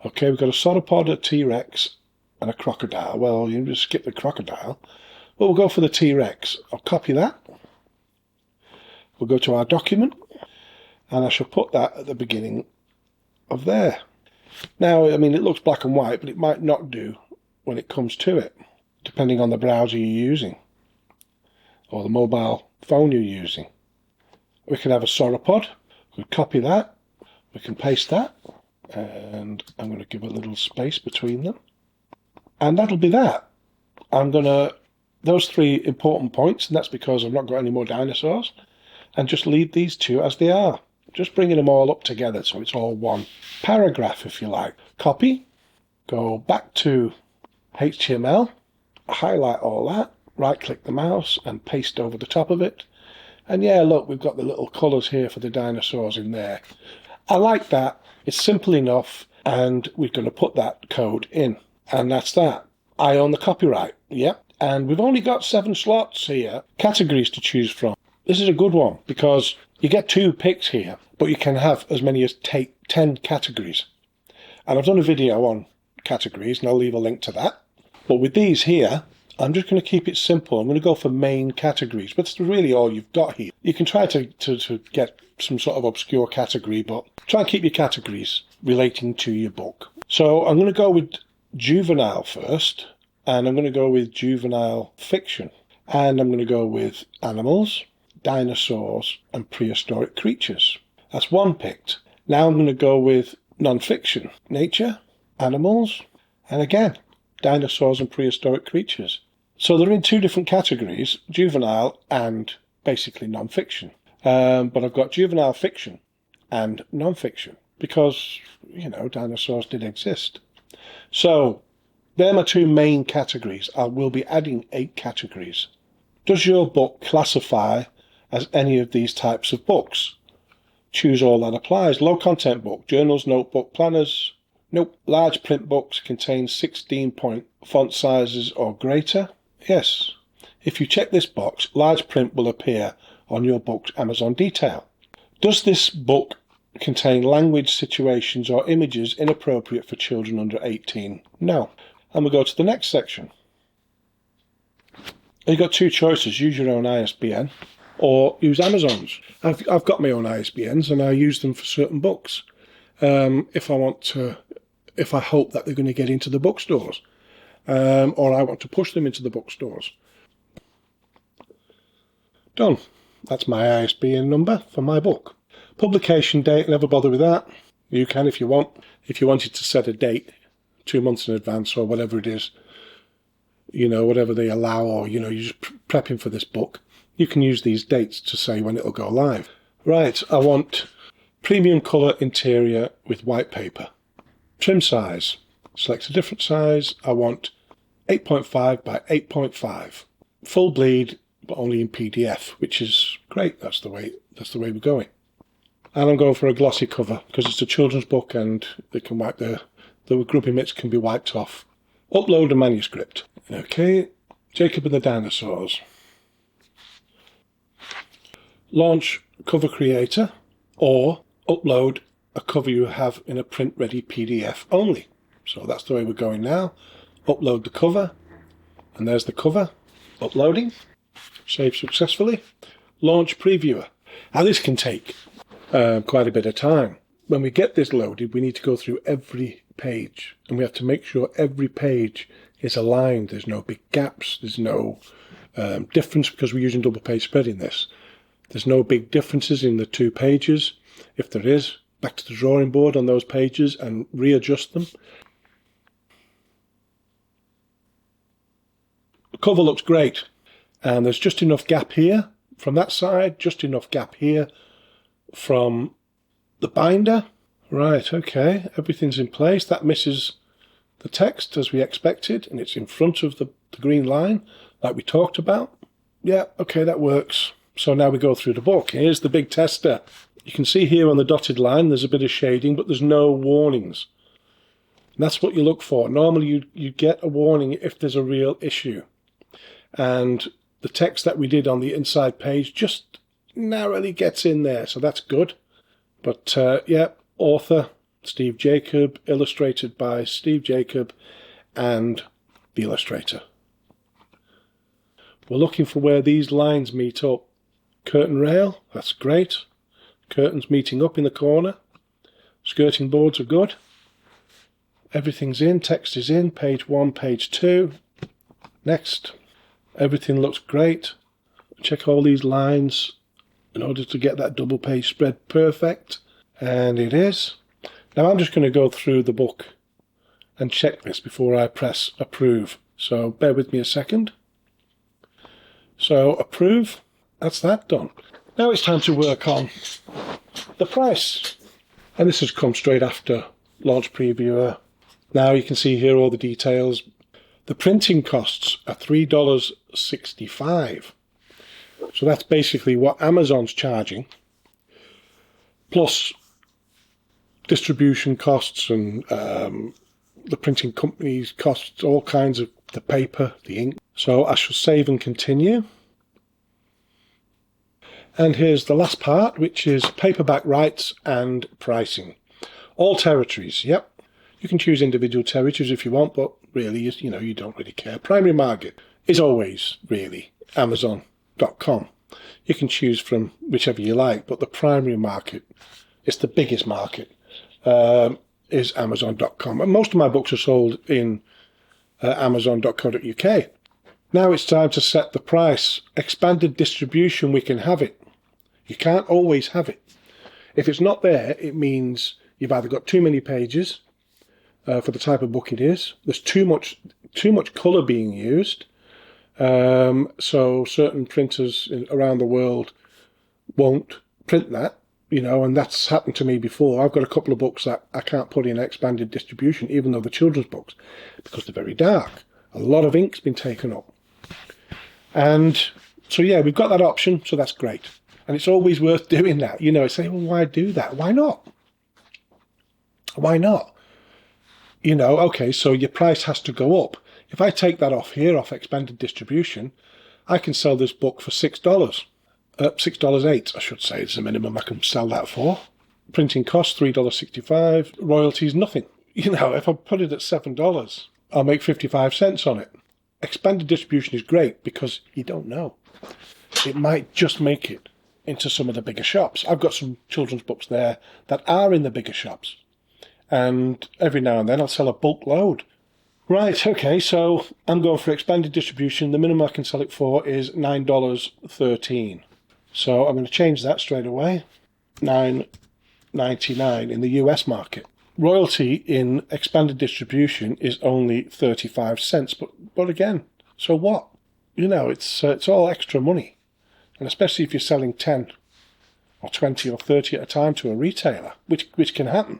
Okay, we've got a sauropod, a T-Rex, and a crocodile. Well, you just skip the crocodile. But we'll go for the T-Rex. I'll copy that. We'll go to our document, and I shall put that at the beginning of there. Now, I mean, it looks black and white, but it might not do when it comes to it, depending on the browser you're using or the mobile phone you're using. We can have a sauropod. We can copy that. We can paste that. And I'm going to give a little space between them. And that'll be that. Those three important points, and that's because I've not got any more dinosaurs, and just leave these two as they are. Just bringing them all up together so it's all one paragraph, if you like. Copy, go back to HTML, highlight all that, right-click the mouse and paste over the top of it. And yeah, look, we've got the little colours here for the dinosaurs in there. I like that. It's simple enough, and we're going to put that code in. And that's that. I own the copyright. Yep. And we've only got 7 slots here, categories to choose from. This is a good one because you get 2 picks here, but you can have as many as 10 categories. And I've done a video on categories, and I'll leave a link to that. But with these here, I'm just going to keep it simple. I'm going to go for main categories, but it's really all you've got here. You can try to get some sort of obscure category, but try and keep your categories relating to your book. So I'm going to go with juvenile first, and I'm going to go with juvenile fiction. And I'm going to go with animals, dinosaurs, and prehistoric creatures. That's one picked. Now I'm going to go with non-fiction, nature, animals, and again, dinosaurs and prehistoric creatures. So they're in two different categories, juvenile and basically non-fiction. But I've got juvenile fiction and non-fiction because, dinosaurs did exist. So they're my two main categories. I will be adding 8 categories. Does your book classify as any of these types of books? Choose all that applies. Low content book, journals, notebook, planners. Nope. Large print books contain 16-point font sizes or greater. Yes. If you check this box, large print will appear on your book's Amazon detail. Does this book contain language, situations or images inappropriate for children under 18? No. And we'll go to the next section. You've got 2 choices. Use your own ISBN or use Amazon's. I've got my own ISBNs and I use them for certain books. If I hope that they're going to get into the bookstores, or I want to push them into the bookstores. Done. That's my ISBN number for my book. Publication date, never bother with that. You can if you want. If you wanted to set a date 2 months in advance or whatever it is, whatever they allow, or, you're just prepping for this book, you can use these dates to say when it'll go live. Right, I want premium colour interior with white paper. Trim size. Select a different size. I want 8.5 by 8.5. Full bleed, but only in PDF, which is great. That's the way we're going. And I'm going for a glossy cover because it's a children's book and they can wipe the grubby bits can be wiped off. Upload a manuscript. Okay, Jacob and the Dinosaurs. Launch cover creator or upload a cover you have in a print-ready PDF only. So that's the way we're going now. Upload the cover, and there's the cover. Uploading. Save successfully. Launch previewer. Now this can take quite a bit of time. When we get this loaded, we need to go through every page, and we have to make sure every page is aligned. There's no big gaps. There's no difference because we're using double-page spread in this. There's no big differences in the 2 pages. If there is, back to the drawing board on those pages and readjust them. The cover looks great. And there's just enough gap here from that side, just enough gap here from the binder. Right, okay, everything's in place. That misses the text as we expected, and it's in front of the green line like we talked about. Yeah, okay, that works. So now we go through the book. Here's the big tester. You can see here on the dotted line there's a bit of shading, but there's no warnings. And that's what you look for. Normally you get a warning if there's a real issue. And the text that we did on the inside page just narrowly gets in there, so that's good. But yeah, author Steve Jacob, illustrated by Steve Jacob and the illustrator. We're looking for where these lines meet up. Curtain rail, that's great. Curtains meeting up in the corner. Skirting boards are good. Everything's in, text is in, page 1, page 2. Next. Everything looks great. Check all these lines in order to get that double page spread perfect. And it is. Now I'm just going to go through the book and check this before I press approve. So bear with me a second. So approve. That's that done. Now it's time to work on the price. And this has come straight after Launch Previewer. Now you can see here all the details. The printing costs are $3.65. So that's basically what Amazon's charging, plus distribution costs and the printing company's costs, all kinds of the paper, the ink. So I shall save and continue. And here's the last part, which is paperback rights and pricing. All territories, yep. You can choose individual territories if you want, but really, you don't really care. Primary market is always really Amazon.com. You can choose from whichever you like, but the primary market, it's the biggest market, is Amazon.com. And most of my books are sold in Amazon.co.uk. Now it's time to set the price. Expanded distribution, we can have it. You can't always have it. If it's not there, it means you've either got too many pages for the type of book it is. There's too much too much colour being used. So certain printers around the world won't print that, and that's happened to me before. I've got a couple of books that I can't put in expanded distribution, even though they're children's books, because they're very dark. A lot of ink's been taken up. And so, yeah, we've got that option, so that's great. And it's always worth doing that. Say, well, why do that? Why not? Why not? Okay, so your price has to go up. If I take that off here, off expanded distribution, I can sell this book for $6. $6.08, I should say, is the minimum I can sell that for. Printing costs, $3.65. Royalties, nothing. If I put it at $7, I'll make 55 cents on it. Expanded distribution is great because you don't know. It might just make it into some of the bigger shops. I've got some children's books there that are in the bigger shops. And every now and then I'll sell a bulk load. Right, okay, so I'm going for expanded distribution. The minimum I can sell it for is $9.13. So I'm going to change that straight away. $9.99 in the US market. Royalty in expanded distribution is only 35 cents. But again, so what? It's all extra money. And especially if you're selling 10 or 20 or 30 at a time to a retailer, which can happen.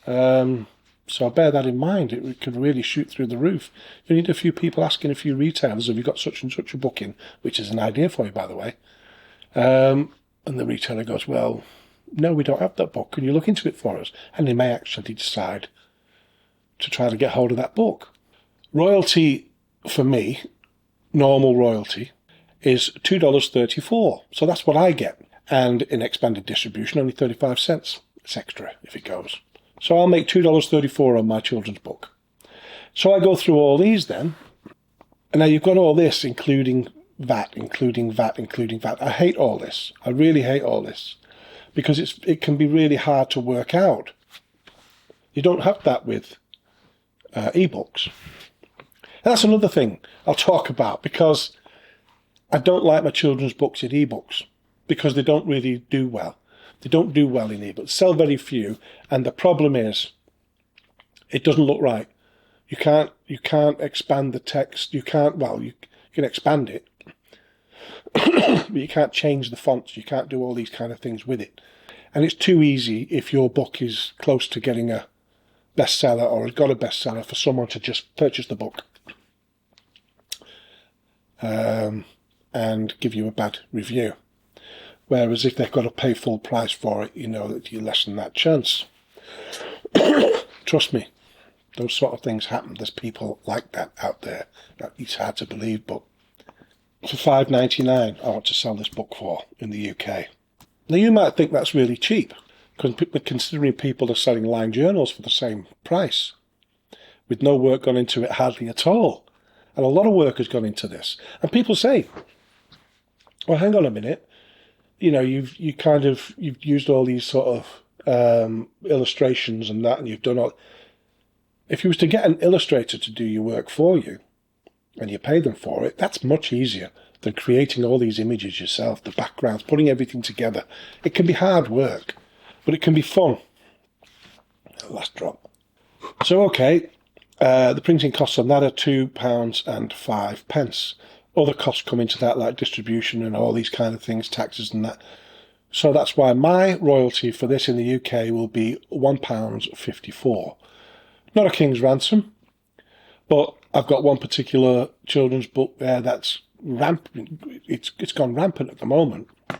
So bear that in mind. It could really shoot through the roof. You need a few people asking a few retailers, have you got such and such a book in? Which is an idea for you, by the way. And the retailer goes, well, no, we don't have that book. Can you look into it for us? And they may actually decide to try to get hold of that book. Royalty, for me, normal royalty, is $2.34. So that's what I get. And in expanded distribution, only 35 cents. It's extra if it goes. So I'll make $2.34 on my children's book. So I go through all these then. And now you've got all this, including VAT. I hate all this. I really hate all this. Because it can be really hard to work out. You don't have that with ebooks. That's another thing I'll talk about, because I don't like my children's books in ebooks, because they don't really do well. They don't do well in ebooks. Sell very few, and the problem is it doesn't look right. You can't expand the text. You can expand it, but you can't change the fonts. You can't do all these kind of things with it. And it's too easy if your book is close to getting a bestseller or has got a bestseller for someone to just purchase the book and give you a bad review. Whereas if they've got to pay full price for it, that you lessen that chance. Trust me, those sort of things happen. There's people like that out there. It's hard to believe, but for $5.99 I want to sell this book for in the UK. Now you might think that's really cheap, considering people are selling line journals for the same price, with no work gone into it hardly at all. And a lot of work has gone into this. And people say, well, hang on a minute, you've used all these sort of illustrations and that, and you've done all. If you was to get an illustrator to do your work for you, and you pay them for it, that's much easier than creating all these images yourself, the backgrounds, putting everything together. It can be hard work, but it can be fun. Last drop. So, okay, the printing costs on that are £2.05. Other costs come into that, like distribution and all these kind of things, taxes and that. So that's why my royalty for this in the UK will be £1.54. Not a king's ransom, but I've got one particular children's book there that's rampant. It's gone rampant at the moment. And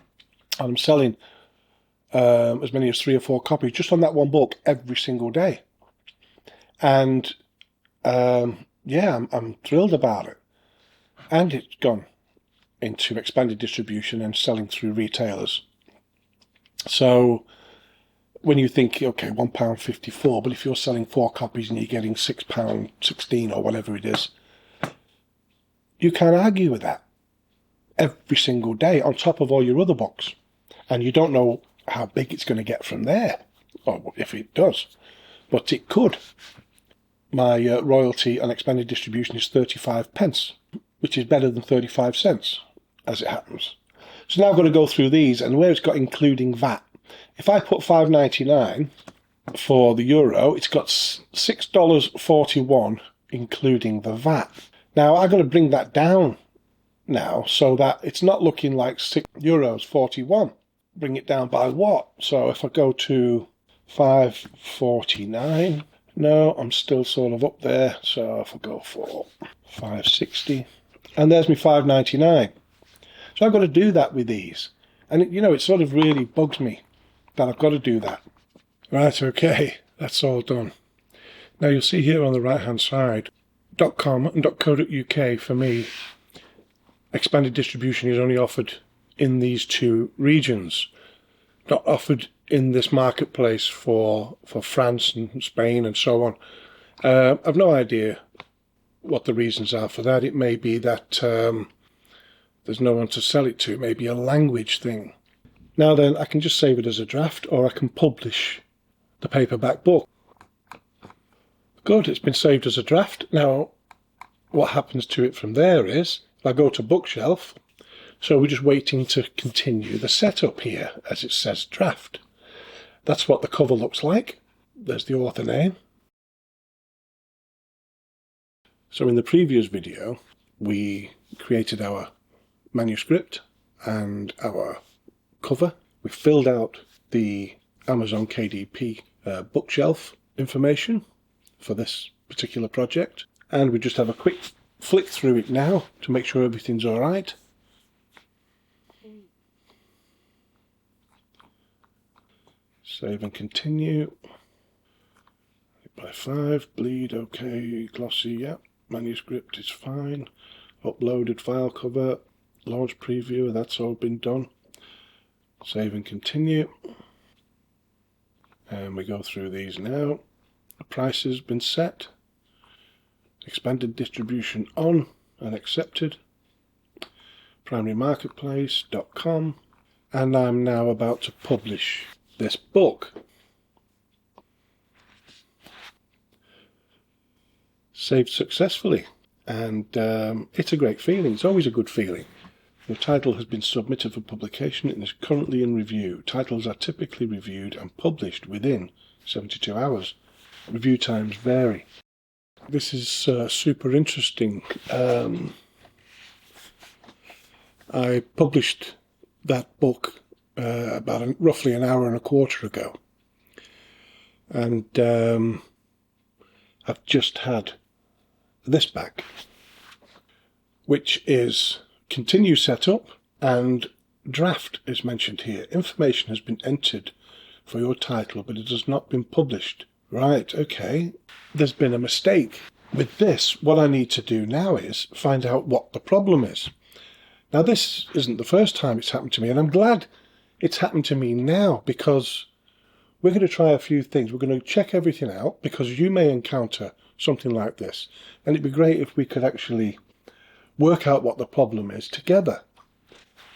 I'm selling as many as 3 or 4 copies just on that one book every single day. And I'm thrilled about it. And it's gone into expanded distribution and selling through retailers. So when you think, okay, £1.54, but if you're selling 4 copies and you're getting £6.16 or whatever it is, you can't argue with that every single day on top of all your other books. And you don't know how big it's going to get from there, or if it does, but it could. My royalty on expanded distribution is 35p, which is better than 35 cents, as it happens. So now I've got to go through these, and where it's got including VAT. If I put $5.99 for the euro, it's got $6.41 including the VAT. Now I've got to bring that down now so that it's not looking like €6.41. Bring it down by what? So if I go to 5.49, no, I'm still sort of up there. So if I go for 5.60, and there's me 5.99. So I've got to do that with these. And it sort of really bugs me that I've got to do that. Right, okay, that's all done. Now you'll see here on the right hand side, .com and .co.uk for me, expanded distribution is only offered in these two regions, not offered in this marketplace for France and Spain and so on. I've no idea what the reasons are for that. It may be that there's no one to sell it to. It may be a language thing. Now then, I can just save it as a draft, or I can publish the paperback book. Good, it's been saved as a draft. Now, what happens to it from there is, if I go to bookshelf, so we're just waiting to continue the setup here, as it says draft. That's what the cover looks like. There's the author name. So in the previous video, we created our manuscript and our cover. We filled out the Amazon KDP bookshelf information for this particular project, and we just have a quick flick through it now to make sure everything's all right. Save and continue. By 5, bleed, okay, glossy, yeah. Manuscript is fine. Uploaded file cover, launch preview, that's all been done. Save and continue. And we go through these now. The price has been set. Expanded distribution on and accepted. Primary marketplace.com. And I'm now about to publish this book. Saved successfully. And it's a great feeling. It's always a good feeling. The title has been submitted for publication and is currently in review. Titles are typically reviewed and published within 72 hours. Review times vary. This is super interesting. I published that book about roughly an hour and a quarter ago. And I've just had this back, which is continue setup, and draft is mentioned here. Information has been entered for your title, but it has not been published. Right, okay. There's been a mistake. With this, what I need to do now is find out what the problem is. Now, this isn't the first time it's happened to me, and I'm glad it's happened to me now, because we're going to try a few things. We're going to check everything out, because you may encounter something like this, and it'd be great if we could actually work out what the problem is together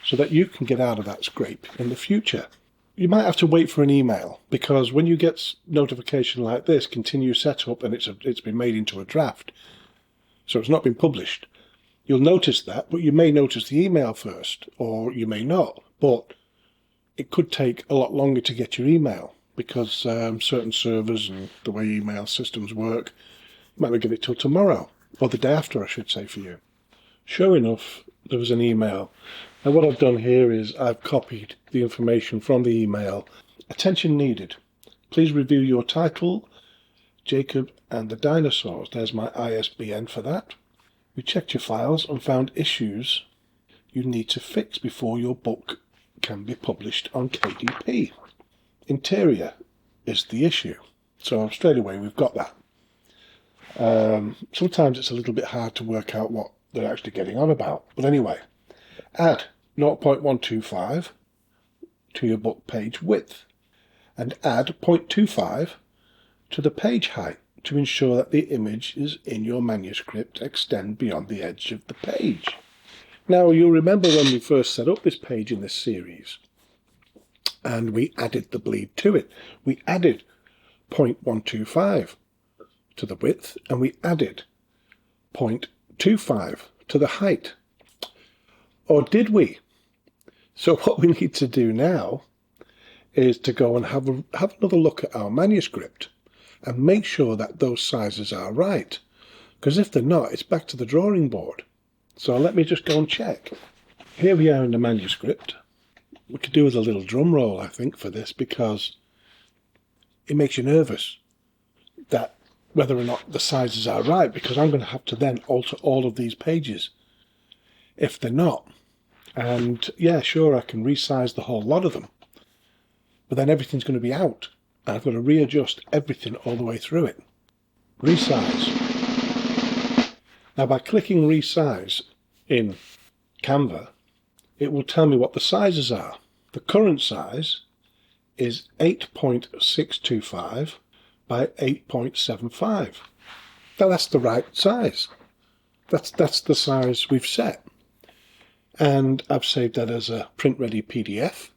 so that you can get out of that scrape in the future. You might have to wait for an email, because when you get notification like this, continue setup, and it's been made into a draft, so it's not been published, you'll notice that, but you may notice the email first, or you may not. But it could take a lot longer to get your email, because certain servers and the way email systems work, you might not get it till tomorrow, or the day after, I should say, for you. Sure enough, there was an email. And what I've done here is I've copied the information from the email. Attention needed. Please review your title, Jacob and the Dinosaurs. There's my ISBN for that. We checked your files and found issues you need to fix before your book can be published on KDP. Interior is the issue. So straight away we've got that. Sometimes it's a little bit hard to work out what they're actually getting on about. But anyway, add 0.125 to your book page width, and add 0.25 to the page height to ensure that the images in your manuscript extend beyond the edge of the page. Now, you'll remember when we first set up this page in this series, and we added the bleed to it. We added 0.125 to the width, and we added 0.25 to the height. Or did we? So what we need to do now is to go and have another look at our manuscript and make sure that those sizes are right. Because if they're not, it's back to the drawing board. So let me just go and check. Here we are in the manuscript. We could do with a little drum roll, I think, for this, because it makes you nervous that whether or not the sizes are right, because I'm going to have to then alter all of these pages if they're not. And yeah, sure, I can resize the whole lot of them, but then everything's going to be out, and I've got to readjust everything all the way through it. Resize. Now, by clicking resize in Canva, it will tell me what the sizes are. The current size is 8.625 by 8.75. Now that's the right size. That's the size we've set. And I've saved that as a print-ready PDF.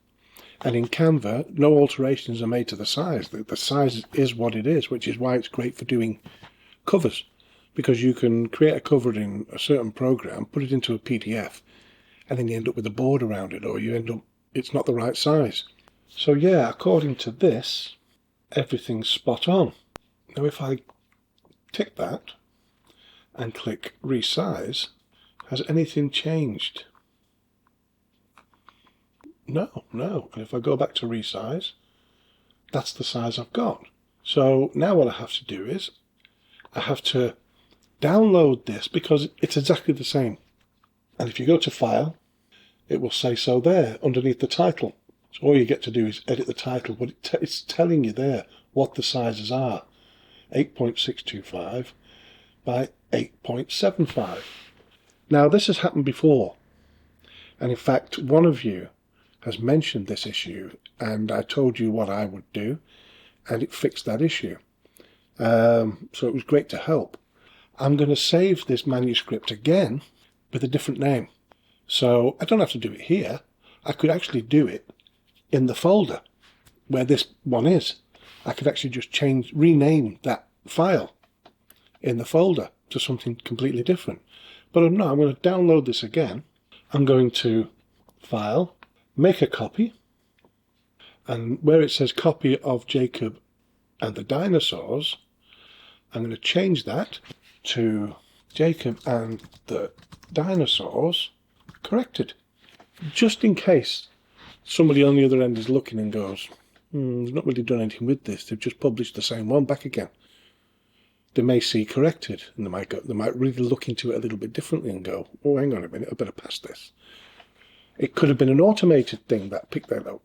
And in Canva, no alterations are made to the size. The size is what it is, which is why it's great for doing covers. Because you can create a cover in a certain program, put it into a PDF, and then you end up with a board around it, or you end up, it's not the right size. So yeah, according to this, everything's spot on. Now if I tick that and click resize, has anything changed? No. And if I go back to resize, that's the size I've got. So now what I have to do is, I have to download this because it's exactly the same. And if you go to File, it will say so there underneath the title. So all you get to do is edit the title, but it's telling you there what the sizes are. 8.625 by 8.75. Now this has happened before. And in fact, one of you has mentioned this issue, and I told you what I would do, and it fixed that issue. So it was great to help. I'm going to save this manuscript again with a different name. So I don't have to do it here. I could actually do it in the folder where this one is. I could actually just rename that file in the folder to something completely different. But I'm not. I'm going to download this again. I'm going to File, Make a Copy, and where it says Copy of Jacob and the Dinosaurs, I'm going to change that to Jacob and the Dinosaurs Corrected. Just in case somebody on the other end is looking and goes, they've not really done anything with this, they've just published the same one back again. They may see corrected, and they might really look into it a little bit differently and go, oh, hang on a minute, I better pass this. It could have been an automated thing that picked that up.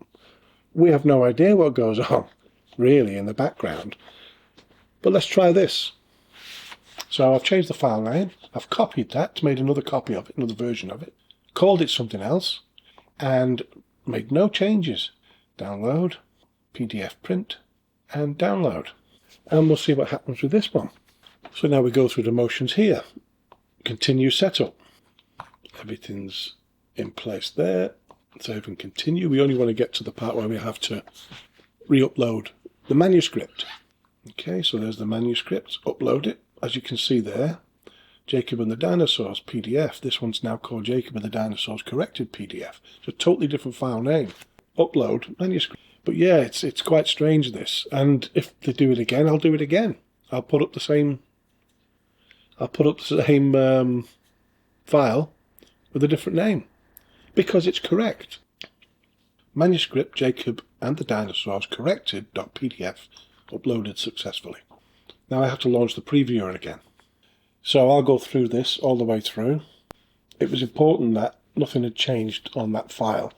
We have no idea what goes on, really, in the background. But let's try this. So I've changed the file name, I've copied that, made another copy of it, another version of it, called it something else, and made no changes. Download, PDF print, and download. And we'll see what happens with this one. So now we go through the motions here. Continue setup. Everything's in place there. Save and continue. We only want to get to the part where we have to re-upload the manuscript. Okay, so there's the manuscript. Upload it. As you can see there, Jacob and the Dinosaurs PDF. This one's now called Jacob and the Dinosaurs Corrected PDF. It's a totally different file name. Upload manuscript. But yeah, it's quite strange, this. And if they do it again, I'll do it again. I'll put up the same file with a different name because it's correct. Manuscript Jacob and the Dinosaurs Corrected.pdf uploaded successfully. Now I have to launch the previewer again. So I'll go through this all the way through. It was important that nothing had changed on that file.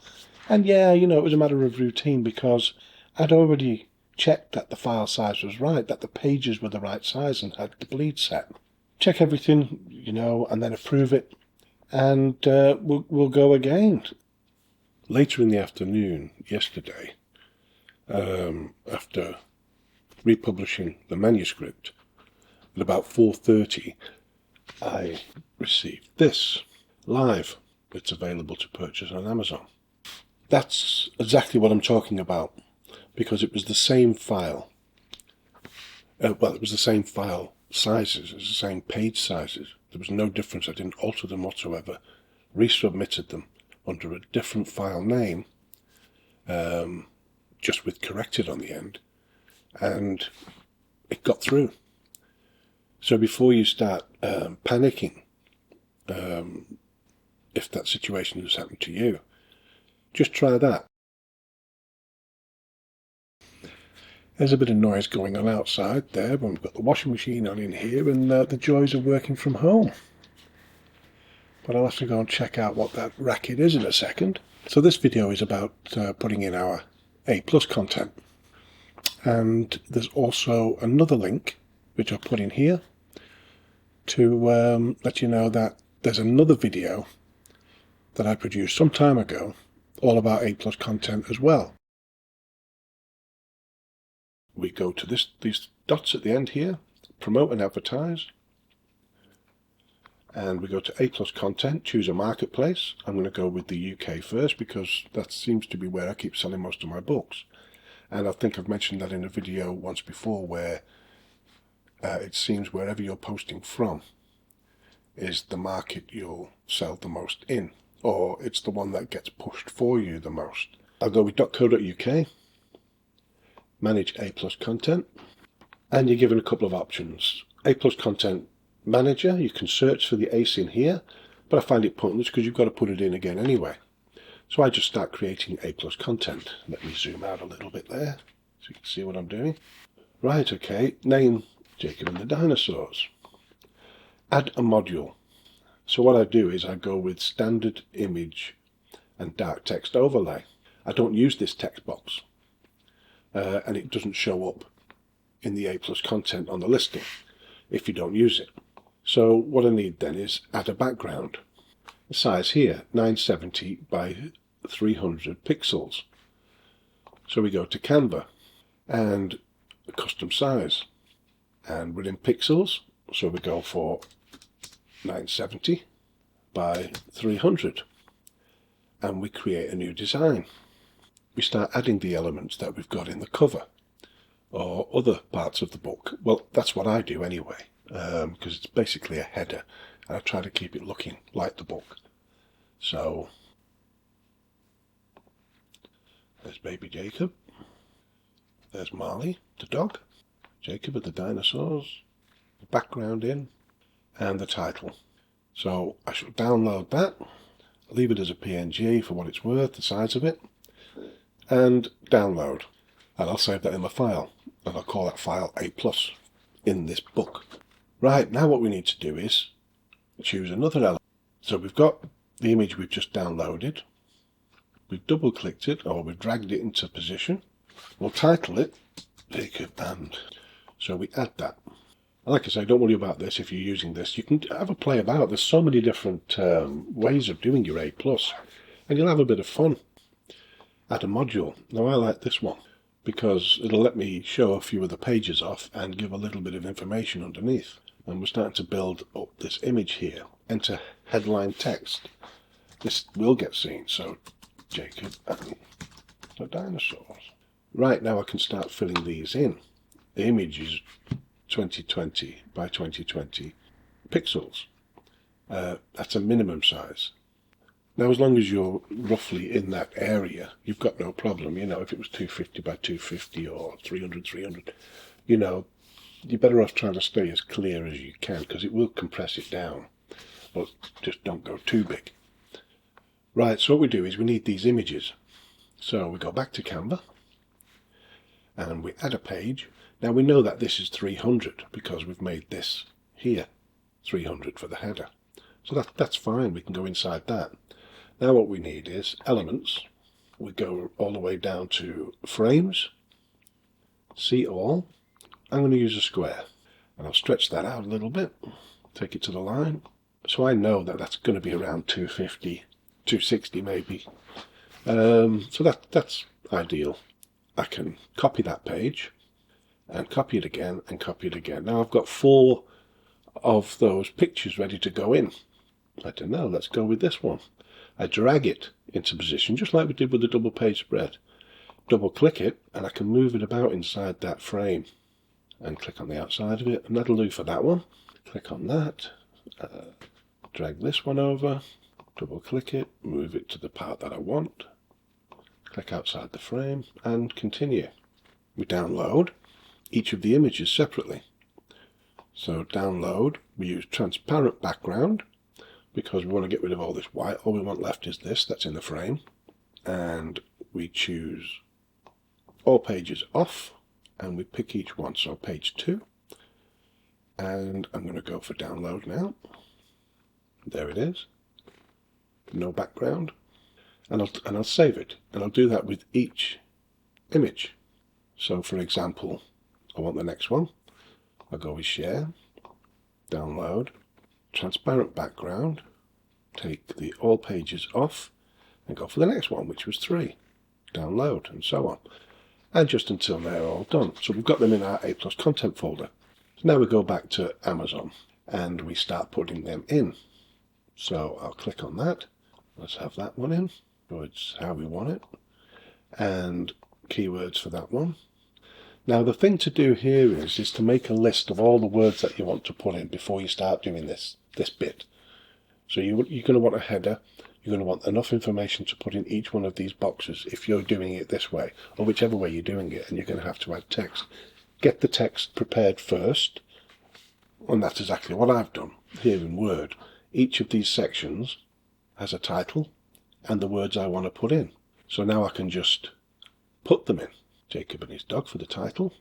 And yeah, you know, it was a matter of routine because I'd already checked that the file size was right, that the pages were the right size and had the bleed set. Check everything, you know, and then approve it. And we'll go again. Later in the afternoon, yesterday, after republishing the manuscript, at about 4:30, I received this live. It's available to purchase on Amazon. That's exactly what I'm talking about, because it was the same file. It was the same file sizes, it was the same page sizes. There was no difference. I didn't alter them whatsoever. Resubmitted them under a different file name, just with corrected on the end, and it got through. So before you start panicking, if that situation has happened to you, just try that. There's a bit of noise going on outside there when we've got the washing machine on in here, and the joys of working from home. But I'll have to go and check out what that racket is in a second. So this video is about putting in our A+ content. And there's also another link, which I'll put in here, to let you know that there's another video that I produced some time ago, all about A+ content as well. We go to these dots at the end here, promote and advertise, and we go to A+ content, choose a marketplace. I'm going to go with the UK first because that seems to be where I keep selling most of my books. And I think I've mentioned that in a video once before, where it seems wherever you're posting from is the market you'll sell the most in, or it's the one that gets pushed for you the most. I'll go with .co.uk, manage A+ content, and you're given a couple of options. A+ content manager, you can search for the ACE in here, but I find it pointless because you've got to put it in again anyway. So I just start creating A+ content. Let me zoom out a little bit there so you can see what I'm doing. Right, okay, name Jacob and the Dinosaurs. Add a module. So what I do is I go with standard image and dark text overlay. I don't use this text box, and it doesn't show up in the A+ content on the listing if you don't use it. So what I need then is add a background. The size here, 970 by 300 pixels. So we go to Canva and custom size, and within pixels, so we go for 970 by 300, and we create a new design. We start adding the elements that we've got in the cover or other parts of the book. Well, that's what I do anyway, because it's basically a header, and I try to keep it looking like the book. So there's baby Jacob, there's Marley, the dog, Jacob and the Dinosaurs, the background in, and the title. So I shall download that, leave it as a PNG for what it's worth, the size of it, and download. And I'll save that in my file, and I'll call that file A+ in this book. Right, now what we need to do is choose another element. So we've got the image we've just downloaded. We've double clicked it, or we've dragged it into position. We'll title it Jacob and. So we add that. And like I say, don't worry about this if you're using this. You can have a play about. There's so many different ways of doing your A+, and you'll have a bit of fun. Add a module. Now I like this one because it'll let me show a few of the pages off and give a little bit of information underneath. And we're starting to build up this image here. Enter headline text. This will get seen. So Jacob and the Dinosaurs. Right, now I can start filling these in. The image is 2020 by 2020 pixels. That's a minimum size. Now, as long as you're roughly in that area, you've got no problem. You know, if it was 250 by 250 or 300, you know, you're better off trying to stay as clear as you can, because it will compress it down. But just don't go too big. Right, so what we do is we need these images. So we go back to Canva, and we add a page. Now we know that this is 300 because we've made this here 300 for the header. So that's fine, we can go inside that. Now what we need is elements. We go all the way down to frames, see all. I'm going to use a square, and I'll stretch that out a little bit, take it to the line. So I know that that's going to be around 250, 260 maybe. So that's ideal. I can copy that page and copy it again and copy it again. Now I've got 4 of those pictures ready to go in. I don't know, let's go with this one. I drag it into position just like we did with the double page spread. Double click it and I can move it about inside that frame and click on the outside of it, and that'll do for that one. Click on that, drag this one over, double click it, move it to the part that I want, click outside the frame and continue. We download each of the images separately. So download, we use transparent background because we want to get rid of all this white. All we want left is this that's in the frame. And we choose all pages off and we pick each one. So page 2. And I'm going to go for download now. There it is. No background. And I'll save it. And I'll do that with each image. So for example, I want the next one. I'll go with share, download, transparent background, take the all pages off and go for the next one, which was 3. Download and so on. And just until they're all done. So we've got them in our A+ content folder. So now we go back to Amazon and we start putting them in. So I'll click on that. Let's have that one in. So it's how we want it. And keywords for that one. Now the thing to do here is to make a list of all the words that you want to put in before you start doing this bit. So you're going to want a header. You're going to want enough information to put in each one of these boxes if you're doing it this way, or whichever way you're doing it, and you're going to have to add text. Get the text prepared first, and that's exactly what I've done here in Word. Each of these sections has a title and the words I want to put in. So now I can just put them in. Jacob and his dog for the title.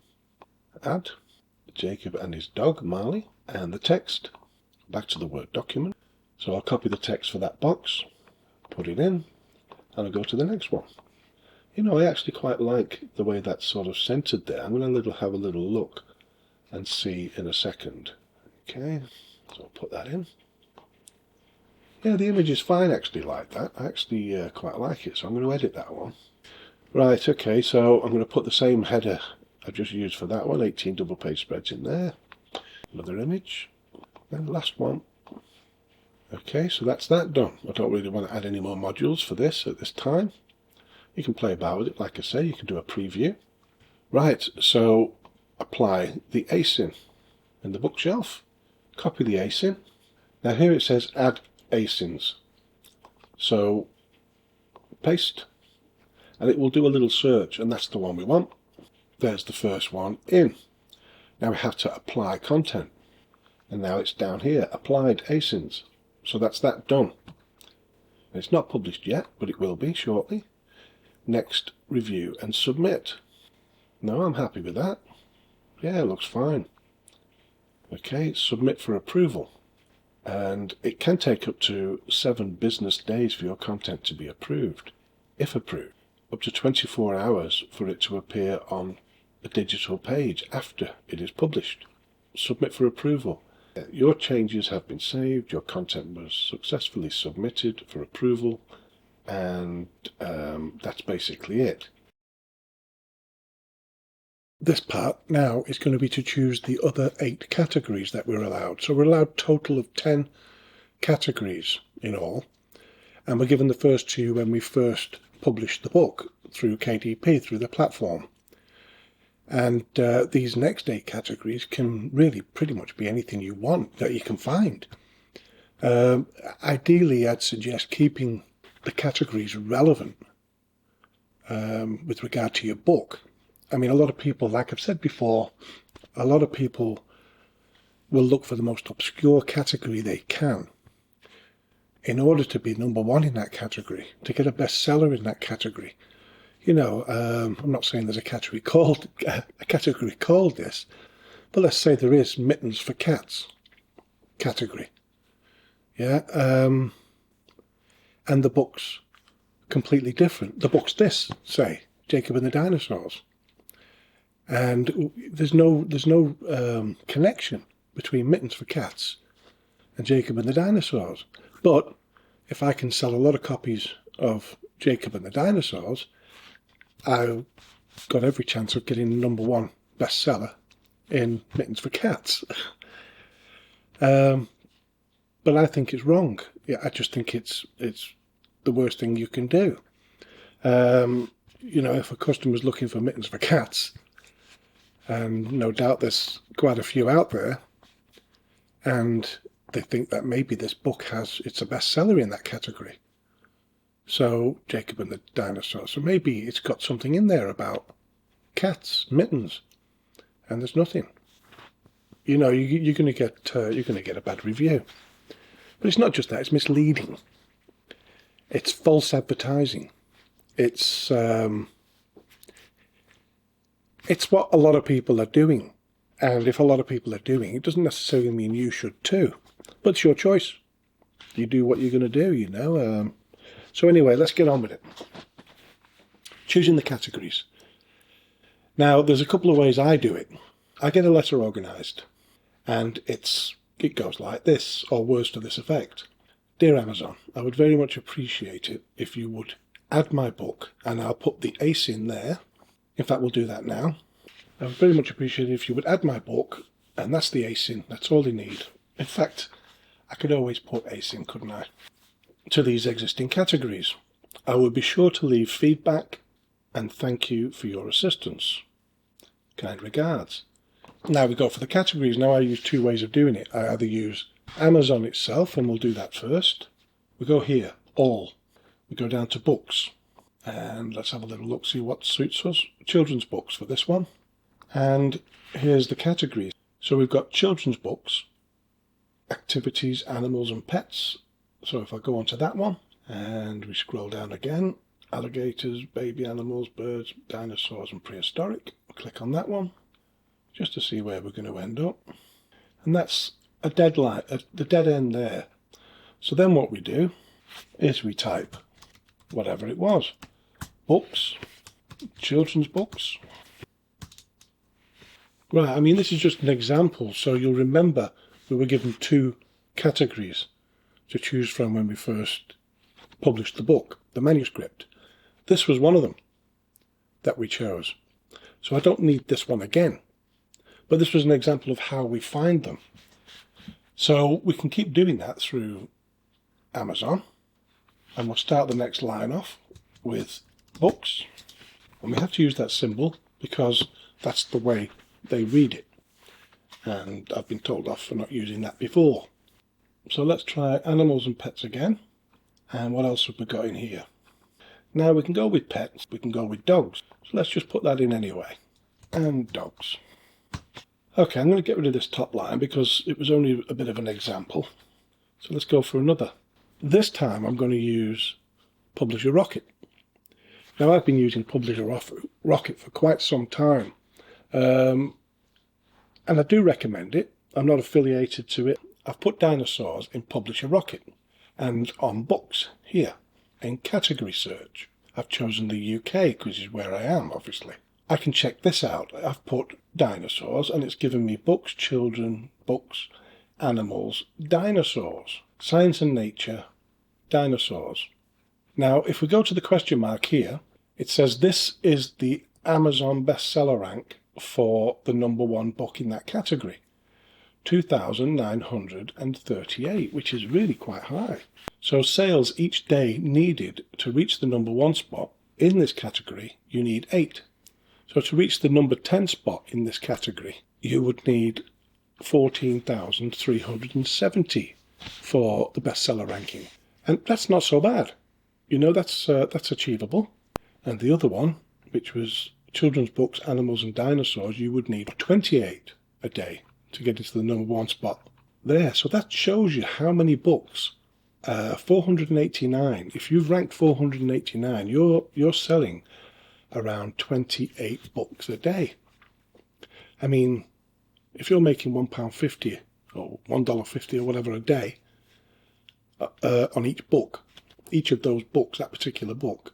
Add Jacob and his dog, Marley, and the text. Back to the Word document. So I'll copy the text for that box, put it in, and I'll go to the next one. You know, I actually quite like the way that's sort of centered there. I'm going to have a little look and see in a second. Okay, so I'll put that in. Yeah, the image is fine actually like that. I actually quite like it, so I'm going to edit that one. Right, okay, so I'm going to put the same header I just used for that one, 18 double-page spreads in there. Another image, and the last one. Okay, so that's that done. I don't really want to add any more modules for this at this time. You can play about with it, like I say, you can do a preview. Right, so apply the ASIN in the bookshelf. Copy the ASIN. Now here it says add ASINs. So paste, and it will do a little search, and that's the one we want. There's the first one in. Now we have to apply content, and now it's down here, applied ASINs. So that's that done. It's not published yet, but it will be shortly. Next, review and submit. No, I'm happy with that. Yeah, it looks fine. Okay, submit for approval. And it can take up to 7 business days for your content to be approved, if approved. Up to 24 hours for it to appear on a digital page after it is published. Submit for approval. Your changes have been saved, your content was successfully submitted for approval, and that's basically it. This part now is going to be to choose the other 8 categories that we're allowed. So we're allowed a total of 10 categories in all, and we're given the first 2 when we first published the book through KDP, through the platform. And these next 8 categories can really pretty much be anything you want that you can find. Ideally, I'd suggest keeping the categories relevant with regard to your book. I mean, a lot of people, like I've said before, a lot of people will look for the most obscure category they can in order to be number 1 in that category, to get a bestseller in that category. You know, I'm not saying there's a category called this, but let's say there is mittens for cats category. Yeah, and the book's completely different. The book's this, say, Jacob and the Dinosaurs. And there's no connection between mittens for cats and Jacob and the Dinosaurs. But if I can sell a lot of copies of Jacob and the Dinosaurs, I've got every chance of getting the #1 bestseller in mittens for cats. But I think it's wrong. Yeah, I just think it's the worst thing you can do. You know, if a customer's looking for mittens for cats, and no doubt there's quite a few out there, and they think that maybe this book it's a bestseller in that category. So, Jacob and the Dinosaurs. So maybe it's got something in there about cats, mittens, and there's nothing. you know, you're going to get a bad review. But it's not just that; it's misleading. It's false advertising. It's what a lot of people are doing, and if a lot of people are doing, it doesn't necessarily mean you should too. But it's your choice. You do what you're going to do, you know. So anyway, let's get on with it. Choosing the categories. Now, there's a couple of ways I do it. I get a letter organised, and it goes like this, or words to this effect. Dear Amazon, I would very much appreciate it if you would add my book, and I'll put the ace in there. In fact, we'll do that now. I would very much appreciate it if you would add my book, and that's the ace in. That's all you need. In fact, I could always put ace in, couldn't I? To these existing categories. I would be sure to leave feedback and thank you for your assistance. Kind regards. Now we go for the categories. Now I use two ways of doing it. I either use Amazon itself, and we'll do that first. We go here, all. We go down to books. And let's have a little look, see what suits us. Children's books for this one. And here's the categories. So we've got children's books, activities, animals and pets. So if I go on to that one, and we scroll down again, alligators, baby animals, birds, dinosaurs and prehistoric. Click on that one, just to see where we're going to end up. And that's a deadline, the dead end there. So then what we do is we type whatever it was. Books, children's books. Right, I mean, this is just an example, so you'll remember we were given two categories to choose from when we first published the book, the manuscript. This was one of them that we chose. So I don't need this one again. But this was an example of how we find them. So we can keep doing that through Amazon. And we'll start the next line off with books. And we have to use that symbol because that's the way they read it. And I've been told off for not using that before. So let's try animals and pets again. And what else have we got in here? Now we can go with pets, we can go with dogs. So let's just put that in anyway. And dogs. Okay, I'm going to get rid of this top line because it was only a bit of an example. So let's go for another. This time I'm going to use Publisher Rocket. Now I've been using Publisher Rocket for quite some time. And I do recommend it. I'm not affiliated to it. I've put dinosaurs in Publisher Rocket. And on books here, in category search, I've chosen the UK because it's where I am, obviously. I can check this out. I've put dinosaurs and it's given me books, children, books, animals, dinosaurs, science and nature, dinosaurs. Now, if we go to the question mark here, it says this is the Amazon bestseller rank for the #1 book in that category. 2,938, which is really quite high. So sales each day needed to reach the #1 spot in this category, you need 8. So to reach the #10 spot in this category, you would need 14,370 for the bestseller ranking. And that's not so bad. You know, that's achievable. And the other one, which was children's books, animals and dinosaurs, you would need 28 a day to get into the #1 spot there. So that shows you how many books. 489. If you've ranked 489, you're selling around 28 books a day. I mean, if you're making £1.50 or $1.50 or whatever a day on each book, each of those books, that particular book,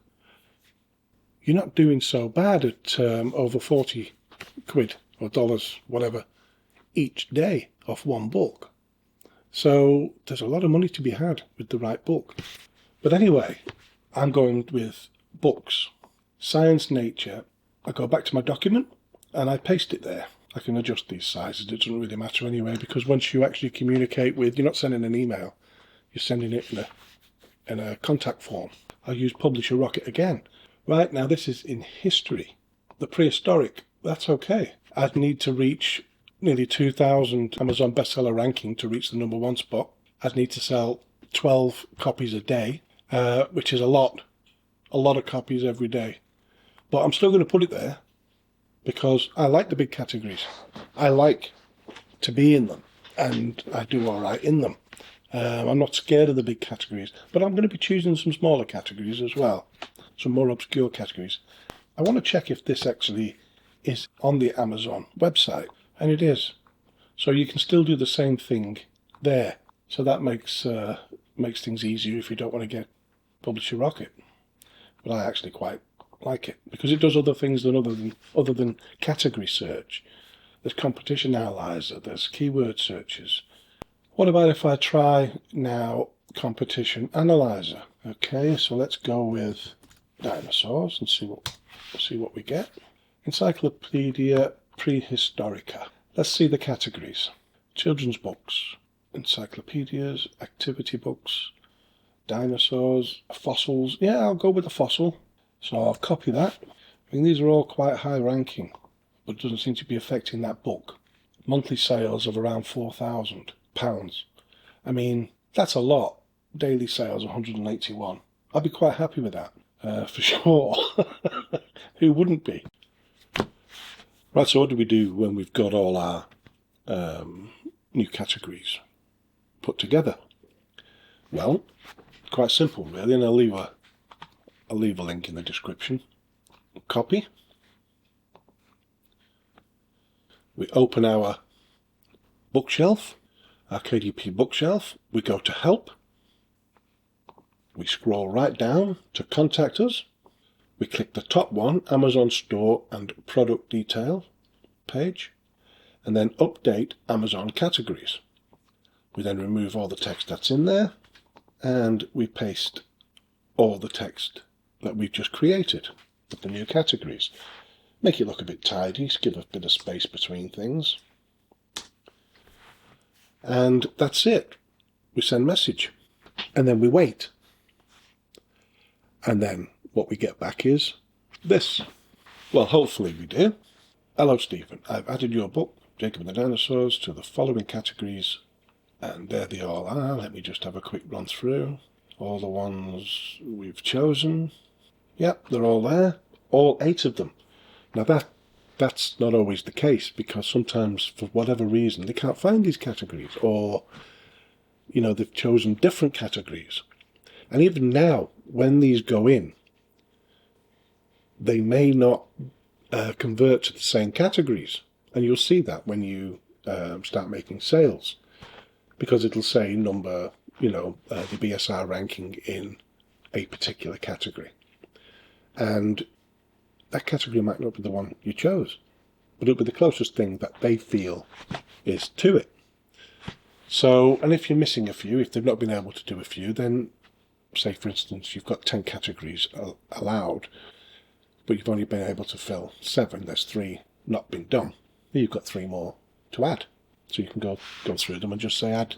you're not doing so bad at over 40 quid or dollars, whatever, each day off one book. So there's a lot of money to be had with the right book. But anyway, I'm going with books, science, nature. I go back to my document and I paste it there. I can adjust these sizes. It doesn't really matter anyway, because once you actually communicate with, you're not sending an email, you're sending it in a contact form. I'll use Publisher Rocket again. Right, now this is in history. The prehistoric, that's okay. I'd need to reach nearly 2,000 Amazon bestseller ranking to reach the #1 spot. I'd need to sell 12 copies a day, which is a lot of copies every day. But I'm still going to put it there because I like the big categories. I like to be in them, and I do all right in them. I'm not scared of the big categories, but I'm going to be choosing some smaller categories as well, some more obscure categories. I want to check if this actually is on the Amazon website, and it is. So you can still do the same thing there. So that makes things easier if you don't want to get Publisher Rocket. But I actually quite like it because it does other things other than category search. There's competition analyzer, there's keyword searches. What about if I try now competition analyzer? Okay, so let's go with dinosaurs and see what we get. Encyclopedia Prehistorica. Let's see the categories. Children's books, encyclopedias, activity books, dinosaurs, fossils. Yeah, I'll go with the fossil. So I'll copy that. I mean, these are all quite high ranking, but it doesn't seem to be affecting that book. Monthly sales of around £4,000. I mean, that's a lot. Daily sales 181. I'd be quite happy with that, for sure. Who wouldn't be? Right, so what do we do when we've got all our new categories put together? Well, quite simple really, and I'll leave a link in the description. Copy. We open our bookshelf, our KDP bookshelf. We go to Help. We scroll right down to Contact Us. We click the top one, Amazon Store and Product Detail page, and then Update Amazon Categories. We then remove all the text that's in there, and we paste all the text that we've just created with the new categories. Make it look a bit tidy, give a bit of space between things. And that's it. We send message. And then we wait. And then what we get back is this. Well, hopefully we do. Hello, Stephen. I've added your book, Jacob and the Dinosaurs, to the following categories. And there they all are. Let me just have a quick run through. All the ones we've chosen. Yep, they're all there. All 8 of them. Now that's not always the case, because sometimes for whatever reason they can't find these categories, or they've chosen different categories. And even now, when these go in, they may not convert to the same categories, and you'll see that when you start making sales, because it'll say number, the BSR ranking in a particular category, and that category might not be the one you chose, but it'll be the closest thing that they feel is to it. So, and if you're missing a few, if they've not been able to do a few, then say, for instance, you've got 10 categories allowed, but you've only been able to fill 7, there's 3 not been done. You've got 3 more to add. So you can go through them and just say, add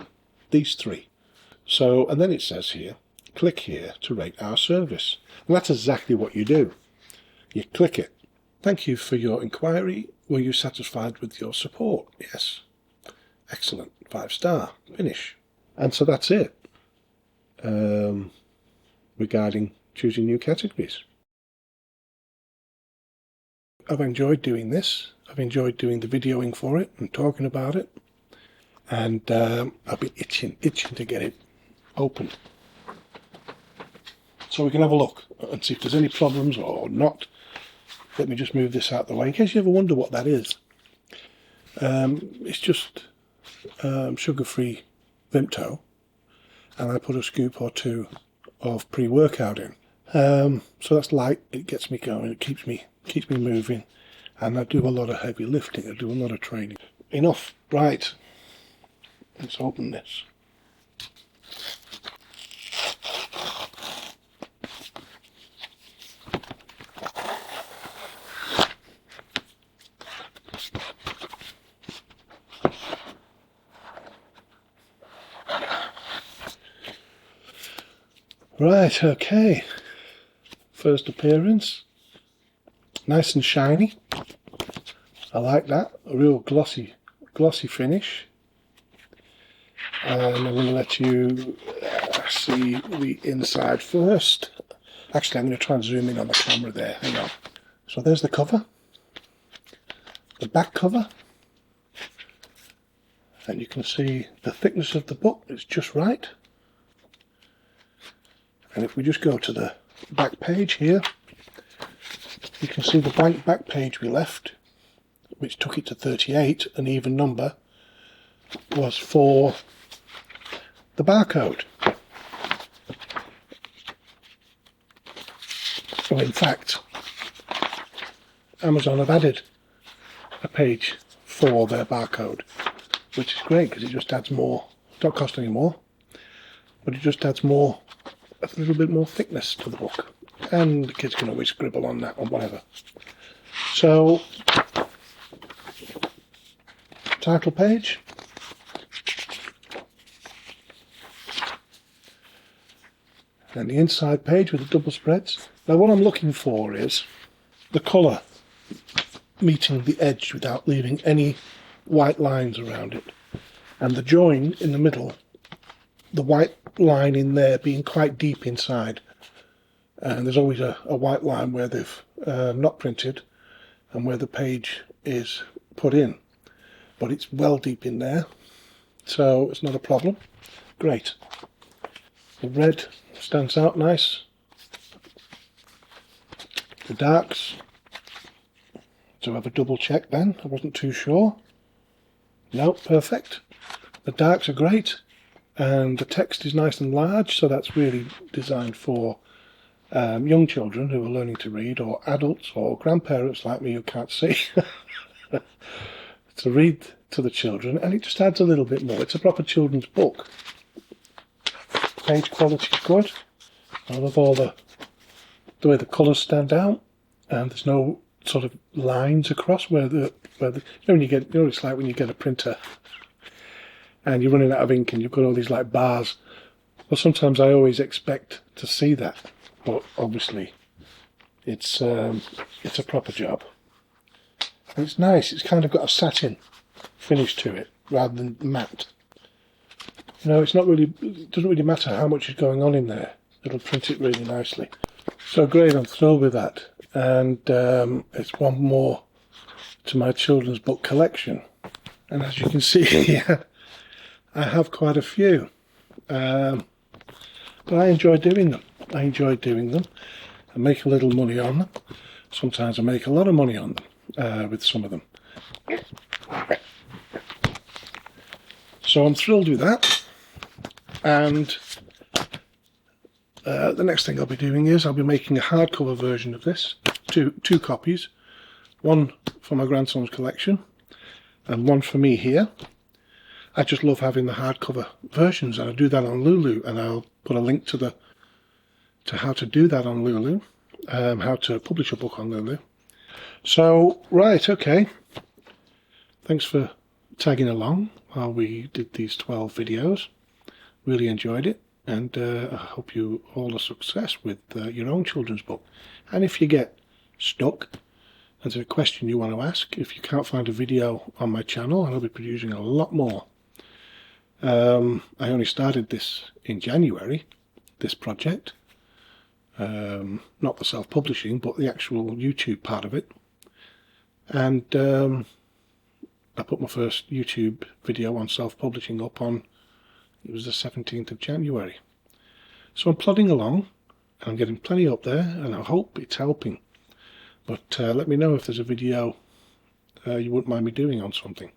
these 3. So, and then it says here, click here to rate our service. And that's exactly what you do. You click it. Thank you for your inquiry. Were you satisfied with your support? Yes. Excellent. 5-star. Finish. And so that's it. Regarding choosing new categories. I've enjoyed doing this. I've enjoyed doing the videoing for it and talking about it. And I've been itching to get it open. So we can have a look and see if there's any problems or not. Let me just move this out of the way in case you ever wonder what that is. It's just sugar-free Vimto, and I put a scoop or 2 of pre-workout in. So that's light. It gets me going. It keeps me moving, and I do a lot of heavy lifting. I do a lot of training. Enough. Right. Let's open this. Right, okay. First appearance. Nice and shiny. I like that. A real glossy finish. And I'm going to let you see the inside first. Actually, I'm going to try and zoom in on the camera there. Hang on. So there's the cover. The back cover. and you can see the thickness of the book is just right. And if we just go to the back page here, you can see the blank back page we left, which took it to 38, an even number, was for the barcode. So in fact, Amazon have added a page for their barcode, which is great because it just adds more. It don't cost any more, but it just adds more, a little bit more thickness to the book, and the kids can always scribble on that or whatever. So, title page, and the inside page with the double spreads. Now what I'm looking for is the colour meeting the edge without leaving any white lines around it, and the join in the middle, the white line in there being quite deep inside, and there's always a white line where they've not printed and where the page is put in, but it's well deep in there, so it's not a problem. Great. The red stands out nice. The darks, so have a double check then, I wasn't too sure. No, perfect. The darks are great, and the text is nice and large, so that's really designed for young children who are learning to read, or adults or grandparents like me who can't see, to read to the children, and it just adds a little bit more. It's a proper children's book. Page quality is good. I love all the way the colours stand out, and there's no sort of lines across where the when you get, it's like when you get a printer and you're running out of ink and you've got all these like bars. Well, sometimes I always expect to see that, but obviously it's a proper job. And it's nice. It's kind of got a satin finish to it rather than matte. You know, it's not really, it doesn't really matter how much is going on in there. It'll print it really nicely. So great, I'm thrilled with that. And it's one more to my children's book collection. And as you can see here, I have quite a few. But I enjoy doing them. I make a little money on them. Sometimes I make a lot of money on them with some of them. So I'm thrilled with that. And the next thing I'll be doing is I'll be making a hardcover version of this, two copies, one for my grandson's collection and one for me here. I just love having the hardcover versions, and I do that on Lulu, and I'll put a link to how to do that on Lulu, how to publish a book on Lulu. So right, okay, thanks for tagging along while we did these 12 videos. Really enjoyed it, and I hope you all are success with your own children's book. And if you get stuck and there's a question you want to ask, if you can't find a video on my channel, I'll be producing a lot more. I only started this in January, this project, not the self-publishing but the actual YouTube part of it, and I put my first YouTube video on self-publishing up on, it was the 17th of January. So I'm plodding along, and I'm getting plenty up there, and I hope it's helping. But let me know if there's a video you wouldn't mind me doing on something.